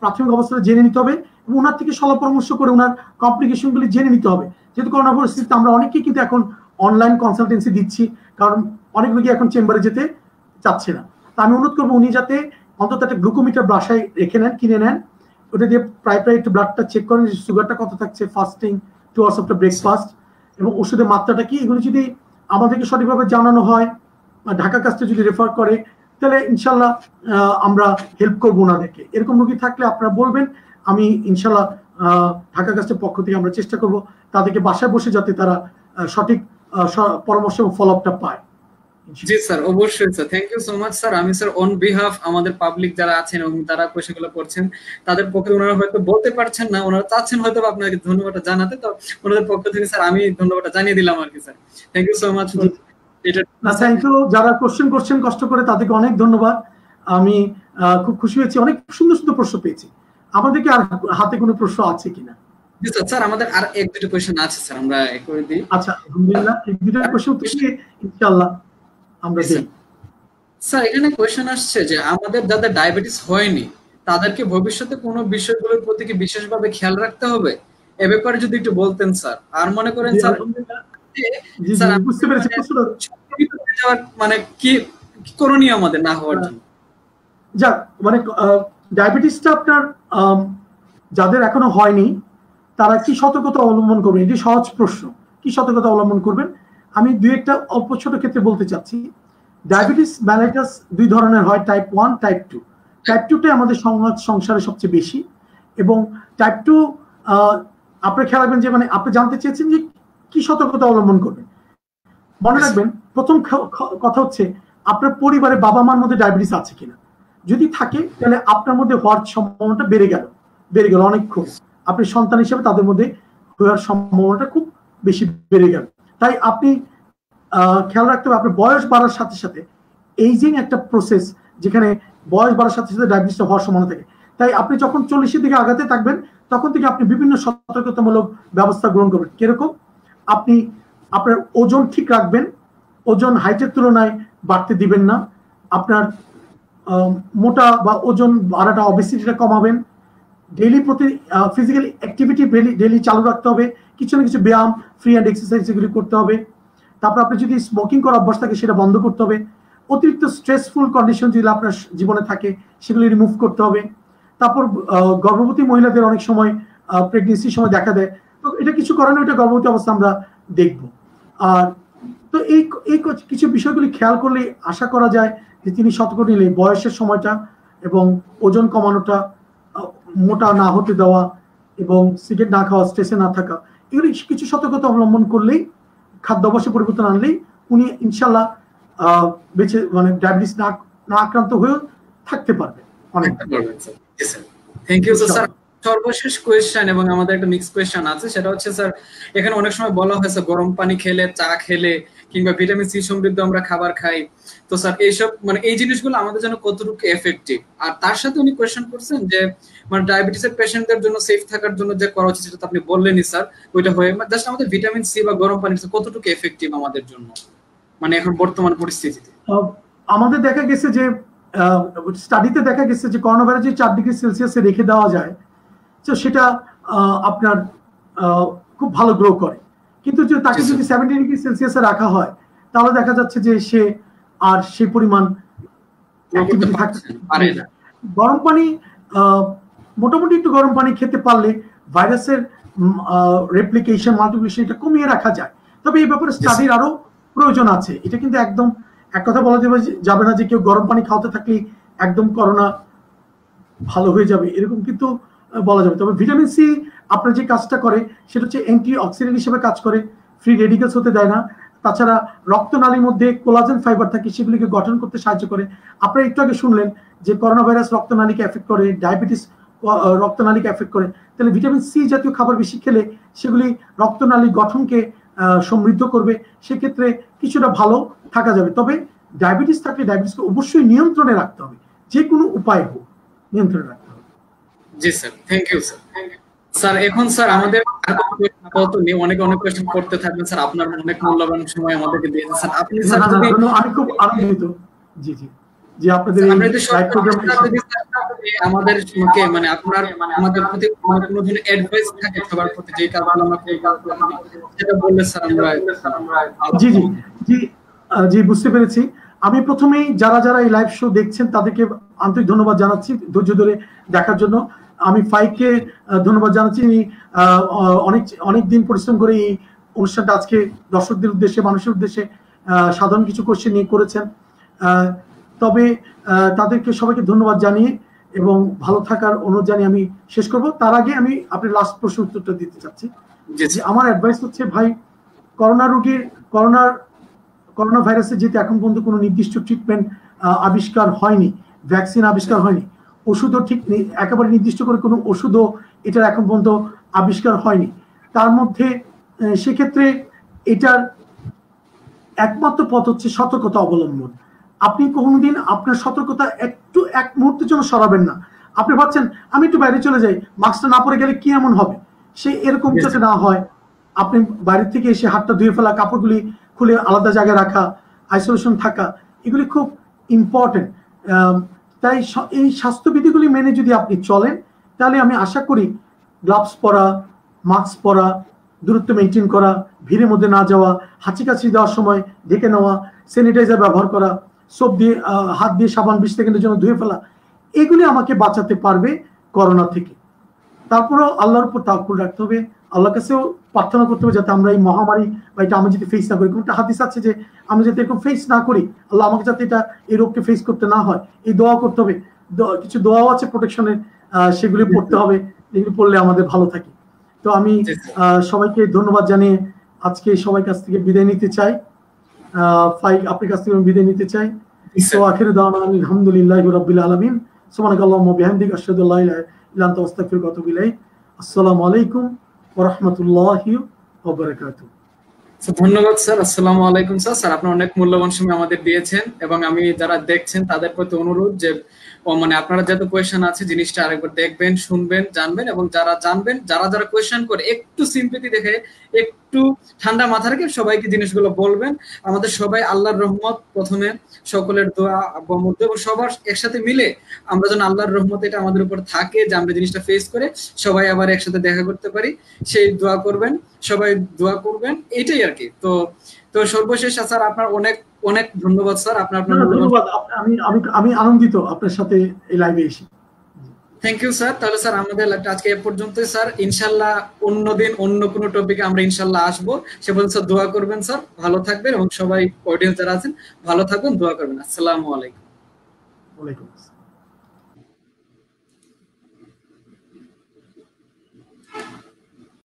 প্রাথমিক অবস্থাটা জেনে নিতে হবে, এবং ওনার থেকে সলা পরামর্শ করে ওনার কমপ্লিকেশনগুলি জেনে নিতে হবে। যেহেতু করোনা পরিস্থিতিতে আমরা অনেকেই কিন্তু এখন অনলাইন কনসালটেন্সি দিচ্ছি, কারণ অনেক রোগী এখন চেম্বারে যেতে চাচ্ছে না। তো আমি অনুরোধ করবো উনি যাতে অন্তত একটা গ্লুকোমিটার বাসায় রেখে নেন, কিনে নেন, ওটা দিয়ে প্রায় একটু ব্লাডটা চেক করেন, সুগারটা কত থাকছে, ফাস্টিং, 2 hours আফটার ব্রেকফাস্ট, এবং ওষুধের মাত্রাটা কি, এগুলো যদি আমাদেরকে সঠিকভাবে জানানো হয়, ঢাকা কাস্টে যদি রেফার করে, তাহলে ইনশাল্লাহ আমরা হেল্প করবো ওনাদেরকে। এরকম রোগী থাকলে আপনারা বলবেন, আমি ইনশাল্লাহ ঢাকা কাস্টের পক্ষ থেকে আমরা চেষ্টা করব তাদেরকে বাসায় বসে যাতে তারা সঠিক পরামর্শ এবং ফলো আপটা পায়। জি স্যার, অবশ্যই sir, thank you so much sir. আমি স্যার অন বিহাফ আমাদের পাবলিক যারা আছেন এবং তারা কোয়েশ্চেনগুলো করছেন, তাদের পক্ষে ওনারা হয়তো বলতে পারছেন না, ওনারা চাচ্ছেন হয়তো আপনাকে ধন্যবাদটা জানাতে, তো ওনাদের পক্ষ থেকে স্যার আমি ধন্যবাদটা জানিয়ে দিলাম আর কি sir. Thank you so much. Thank you যারা কোশ্চেন করছেন কষ্ট করে, তাদেরকে অনেক ধন্যবাদ। আমি খুব খুশি হয়েছি, অনেক সুন্দর সুন্দর প্রশ্ন পেয়েছি। আমাদেরকে আর হাতে কোনো প্রশ্ন আছে কিনা? জি স্যার, স্যার আমাদের আর এক দুটো কোশ্চেন আছে স্যার, আমরা করে দিই। আচ্ছা, আলহামদুলিল্লাহ, এক দুটো কোশ্চেন থেকে ইনশাআল্লাহ আমরা দেই। স্যার এখানে কোশ্চেন আসছে যে আমাদের যাদের ডায়াবেটিস হয়নি তাদেরকে ভবিষ্যতে কোনো বিষয়গুলোর প্রতি কি বিশেষভাবে খেয়াল রাখতে হবে, এ ব্যাপারে যদি একটু বলতেন স্যার। আর মনে করেন স্যার, বুঝতে পেরেছি মানে কি করণীয় আমাদের না হওয়ার জন্য। যাক, মানে ডায়াবেটিসটা আপনার যাদের এখনো হয়নি তারা কি সতর্কতা অবলম্বন করবেন, এটি সহজ প্রশ্ন। কি সতর্কতা অবলম্বন করবেন আমি দুই একটা অল্প ছোট ক্ষেত্রে বলতে চাচ্ছি। ডায়াবেটিস মেলাইটাস দুই ধরনের হয়, টাইপ 1, টাইপ 2। টাইপ 2টা আমাদের সংসারে সবচেয়ে বেশি, এবং টাইপ 2 আপনার খেয়াল রাখবেন যে, মানে আপনি জানতে চেয়েছেন যে কি সতর্কতা অবলম্বন করবেন। মনে রাখবেন, প্রথম কথা হচ্ছে আপনার পরিবারে বাবা মার মধ্যে ডায়াবেটিস আছে কিনা। যদি থাকে তাহলে আপনার মধ্যে হওয়ার সম্ভাবনাটা বেড়ে গেল অনেকক্ষণ। আপনি সন্তান হিসেবে তাদের মধ্যে হওয়ার সম্ভাবনাটা খুব বেশি বেড়ে গেল। তাই আপনি খেয়াল রাখতে হবে, আপনার বয়স বাড়ার সাথে সাথে এইজিং একটা প্রসেস, যেখানে বয়স বাড়ার সাথে সাথে ডায়াবেটিসটা হওয়ার সম্ভাবনা থাকে। তাই আপনি যখন 40-এর দিকে আগাতে থাকবেন, তখন থেকে আপনি বিভিন্ন সতর্কতামূলক ব্যবস্থা গ্রহণ করবেন। কিরকম? আপনি আপনার ওজন ঠিক রাখবেন, ওজন হাইটের তুলনায় বাড়তে দিবেন না, আপনার মোটা বা ওজন বাড়াটা, অবেসিটিটা কমাবেন, ডেইলি ফিজিক্যাল অ্যাক্টিভিটি ডেইলি চালু রাখতে হবে, কিছু না কিছু ব্যায়াম, ফ্রি হ্যান্ড এক্সারসাইজ এগুলি করতে হবে। তারপর আপনি যদি স্মোকিং করার অভ্যাস থাকে সেটা বন্ধ করতে হবে। অতিরিক্ত স্ট্রেসফুল কন্ডিশন যদি আপনার জীবনে থাকে সেগুলি রিমুভ করতে হবে। তারপর গর্ভবতী মহিলাদের অনেক সময় প্রেগনেন্সির সময় দেখা দেয়, তো এটা কিছু করানো, এটা গর্ভবতী অবস্থা আমরা দেখব। আর তো এই কিছু বিষয়গুলি খেয়াল করলে আশা করা যায় যে তিনি সতর্ক নিলে বয়সের সময়টা এবং ওজন কমানোটা, মোটা না হতে দেওয়া এবং সিগারেট না খাওয়া, স্ট্রেসে না থাকা, এগুলি কিছু সতর্কতা অবলম্বন করলেই, খাদ্যাভ্যাসে পরিবর্তন আনলেই উনি ইনশাল্লাহ বেঁচে, মানে ডায়াবেটিস না আক্রান্ত হয়েও থাকতে পারবে অনেক। Thank you sir. সর্বশেষ কোয়েশ্চেন, এবং আমাদের একটা মিক্স কোয়েশ্চেন আছে, সেটা হচ্ছে স্যার এখানে অনেক সময় বলা হয়েছে গরম পানি খেলে, চা খেলে, কিংবা ভিটামিন সি সমৃদ্ধ আমরা খাবার খাই, তো স্যার এইসব, মানে এই জিনিসগুলো আমাদের জন্য কতটুকু এফেক্টিভ। আর তার সাথে উনি কোয়েশ্চেন করছেন যে মানে ডায়াবেটিসের পেশেন্টদের জন্য সেফ থাকার জন্য যে করা উচিত, সেটা আপনি বললেনই স্যার, ওইটা হয়ে জাস্ট আমাদের ভিটামিন সি বা গরম পানি কতটুকু এফেক্টিভ আমাদের জন্য, মানে এখন বর্তমান পরিস্থিতিতে। আমাদের দেখা গেছে যে, স্টাডিতে দেখা গেছে যে করোনা ভাইরাস যদি 4 ডিগ্রি সেলসিয়াসে রেখে দেওয়া যায়, তো সেটা আপনার খুব ভালো গ্রো করে। কিন্তু তাকে যদি 70 ডিগ্রি সেলসিয়াসে রাখা হয়, তাহলে দেখা যাচ্ছে যে সে আর সেই পরিমাণ অ্যাক্টিভিটি থাকতে পারে না। গরম পানি, মোটামুটি একটু গরম পানি খেতে পারলে ভাইরাসের রেপ্লিকেশন, মাল্টিপ্লিকেশন এটা কমিয়ে রাখা যায়। তবে এই ব্যাপারে স্টাডির আরো প্রয়োজন আছে। এটা কিন্তু একদম এক কথা বলা যাবে না যে কেউ গরম পানি খাওয়াতে থাকলে একদম করোনা ভালো হয়ে যাবে, এরকম কিন্তু বলা যাবে। তবে ভিটামিন সি আপনার যে কাজটা করে সেটা হচ্ছে অ্যান্টি অক্সিডেন্ট হিসেবে কাজ করে, ফ্রি রেডিকেলস হতে দেয় না। তাছাড়া রক্তনালীর মধ্যে কোলাজেন ফাইবার থাকে, সেগুলিকে গঠন করতে সাহায্য করে। আপনারা একটু আগে শুনলেন যে করোনা ভাইরাস রক্তনালীকে এফেক্ট করে, ডায়াবেটিস রক্তনালীকে এফেক্ট করে। তাহলে ভিটামিন সি জাতীয় খাবার বেশি খেলে সেগুলি রক্তনালী গঠনকে সমৃদ্ধ করবে, সেক্ষেত্রে কিছুটা ভালো থাকা যাবে। তবে ডায়াবেটিস থাকলে ডায়াবেটিসকে অবশ্যই নিয়ন্ত্রণে রাখতে হবে, যে কোনো উপায় হোক নিয়ন্ত্রণে রাখতে হবে। জি sir, thank you sir. Sir এখন স্যার আমাদের অনেক কোয়েশ্চেন করতে থাকবেন স্যার, আপনার অনেক মূল্যবান সময় আমাদেরকে দিয়েছেন স্যার। আপনি স্যার আমি খুব আনন্দিত। জি জি জি, আপনাদের আমাদের মানে আপনার আমাদের প্রতি কোনো ধরনের অ্যাডভাইস থাকে সবার প্রতি, যে কাজগুলো আমরা সেটা বললে স্যার আমরা। জি জি জি জি, বুঝতে পেরেছি। আমি প্রথমেই যারা যারা এই লাইভ শো দেখছেন তাদেরকে আন্তরিক ধন্যবাদ জানাচ্ছি ধৈর্য ধরে দেখার জন্য। আমি ফাইককে ধন্যবাদ জানাচ্ছি, অনেক দিন পরিশ্রম করে এই অনুষ্ঠানটা আজকে দর্শকদের উদ্দেশ্যে, মানুষের উদ্দেশ্যে সাধারণ কিছু কোশ্চেন নিয়ে করেছেন। তবে তাদেরকে সবাইকে ধন্যবাদ জানিয়ে এবং ভালো থাকার অনুরোধ জানিয়ে আমি শেষ করব। তার আগে আমি আপনার লাস্ট প্রশ্ন উত্তরটা দিতে চাচ্ছি। যে আমার অ্যাডভাইস হচ্ছে, ভাই, করোনা ভাইরাসের যেহেতু এখন পর্যন্ত কোনো নির্দিষ্ট ট্রিটমেন্ট আবিষ্কার হয়নি, ভ্যাকসিন আবিষ্কার হয়নি, ওষুধও ঠিক একেবারে নির্দিষ্ট করে কোনো ওষুধও এটার এখন পর্যন্ত আবিষ্কার হয়নি। তার মধ্যে সেক্ষেত্রে এটার একমাত্র পথ হচ্ছে সতর্কতা অবলম্বন। আপনি কোনোদিন আপনার সতর্কতা একটু এক মুহূর্তের জন্য সরাবেন না। আপনি ভাবছেন আমি একটু বাইরে চলে যাই, মাস্কটা না পরে গেলে কি এমন হবে, সে এরকম যাতে না হয়। আপনি বাইরে থেকে এসে হাতটা ধুয়ে ফেলা, কাপড়গুলি খুলে আলাদা জায়গায় রাখা, আইসোলেশন থাকা, এগুলি খুব ইম্পর্টেন্ট। তাই এই স্বাস্থ্যবিধিগুলি মেনে যদি আপনি চলেন, তাহলে আমি আশা করি গ্লাভস পরা, মাস্ক পরা, দূরত্ব মেনটেন করা, ভিড়ের মধ্যে না যাওয়া, হাঁচি কাশি দেওয়ার সময় ঢেকে নেওয়া, স্যানিটাইজার ব্যবহার করা, সোপ দিয়ে হাত দিয়ে সাবান 20 সেকেন্ডের জন্য ধুয়ে ফেলা, এগুলি আমাকে বাঁচাতে পারবে করোনা থেকে। তারপরেও আল্লাহর উপর তাওয়াক্কুল রাখতে হবে, আল্লাহর কাছেও প্রার্থনা করতে হবে যাতে আমরা এই মহামারী বা এটা আমি যদি ফেস না করি। কোনটা হাদিস আছে যে আমি যাতে এরকম ফেস না করি, আল্লাহ আমাকে যাতে এই রোগকে ফেস করতে না হয়, এই দোয়া করতে হবে। কিছু দোয়াও আছে প্রোটেকশনের, সেগুলি পড়তে হবে, যেগুলি পড়লে আমাদের ভালো থাকে। তো আমি সবাইকে ধন্যবাদ জানিয়ে আজকে সবাই কাছ থেকে বিদায় নিতে চাই। ফাইক, আপনার কাছ থেকে আমি বিদায় নিতে চাই। তো আখির দাওয়ানা আলহামদুলিল্লাহি রাব্বিল আলামিন, সুবহানাকাল্লাহুম্মা ওয়া বিহামদিকা আশহাদু আল্লা ইলাহা ইল্লা আনতা আস্তাগফিরুকা ওয়া আতুবু ইলাইক। আসসালামু আলাইকুম ওয়া রাহমাতুল্লাহি ওয়া বারাকাতুহু। ধন্যবাদ স্যার। আসসালামু আলাইকুম স্যার। স্যার আপনার অনেক মূল্যবান সময় আমাদের দিয়েছেন, এবং আমি যারা দেখছেন তাদের প্রতি অনুরোধ যে মানে আপনারা যত কোয়েশ্চেন আছে জিনিসটা আরেকবার দেখবেন, শুনবেন, জানবেন, এবং যারা জানবেন, যারা কোয়েশ্চেন করে একটু সিম্পেথি দেখে, একটু ঠান্ডা মাথা রেখে সবাইকে জিনিসগুলো বলবেন। আমাদের সবাই আল্লাহর রহমত, প্রথমে সকলের দোয়া মধ্যে এবং সবার একসাথে মিলে আমরা যেন আল্লাহর রহমত এটা আমাদের উপর থাকে, যে আমরা জিনিসটা ফেস করে সবাই আবার একসাথে দেখা করতে পারি, সেই দোয়া করবেন, সবাই দোয়া করবেন, এটাই আর কি। তো সর্বশেষ স্যার আপনার অনেক অনেক ধন্যবাদ স্যার। আপনার ধন্যবাদ। আমি আনন্দিত আপনার সাথে এই লাইভে এসে। Thank you sir. তাহলে স্যার আমাদের লাইভটা আজকে এ পর্যন্তই স্যার। ইনশাআল্লাহ অন্যদিন অন্য কোনো টপিকে আমরা ইনশাআল্লাহ আসবো। সে পর্যন্ত দোয়া করবেন স্যার, ভালো থাকবেন, এবং সবাই অডিয়েন্স যারা আছেন ভালো থাকবেন, দোয়া করবেন। আসসালামু আলাইকুম। ওয়ালাইকুম আসসালাম।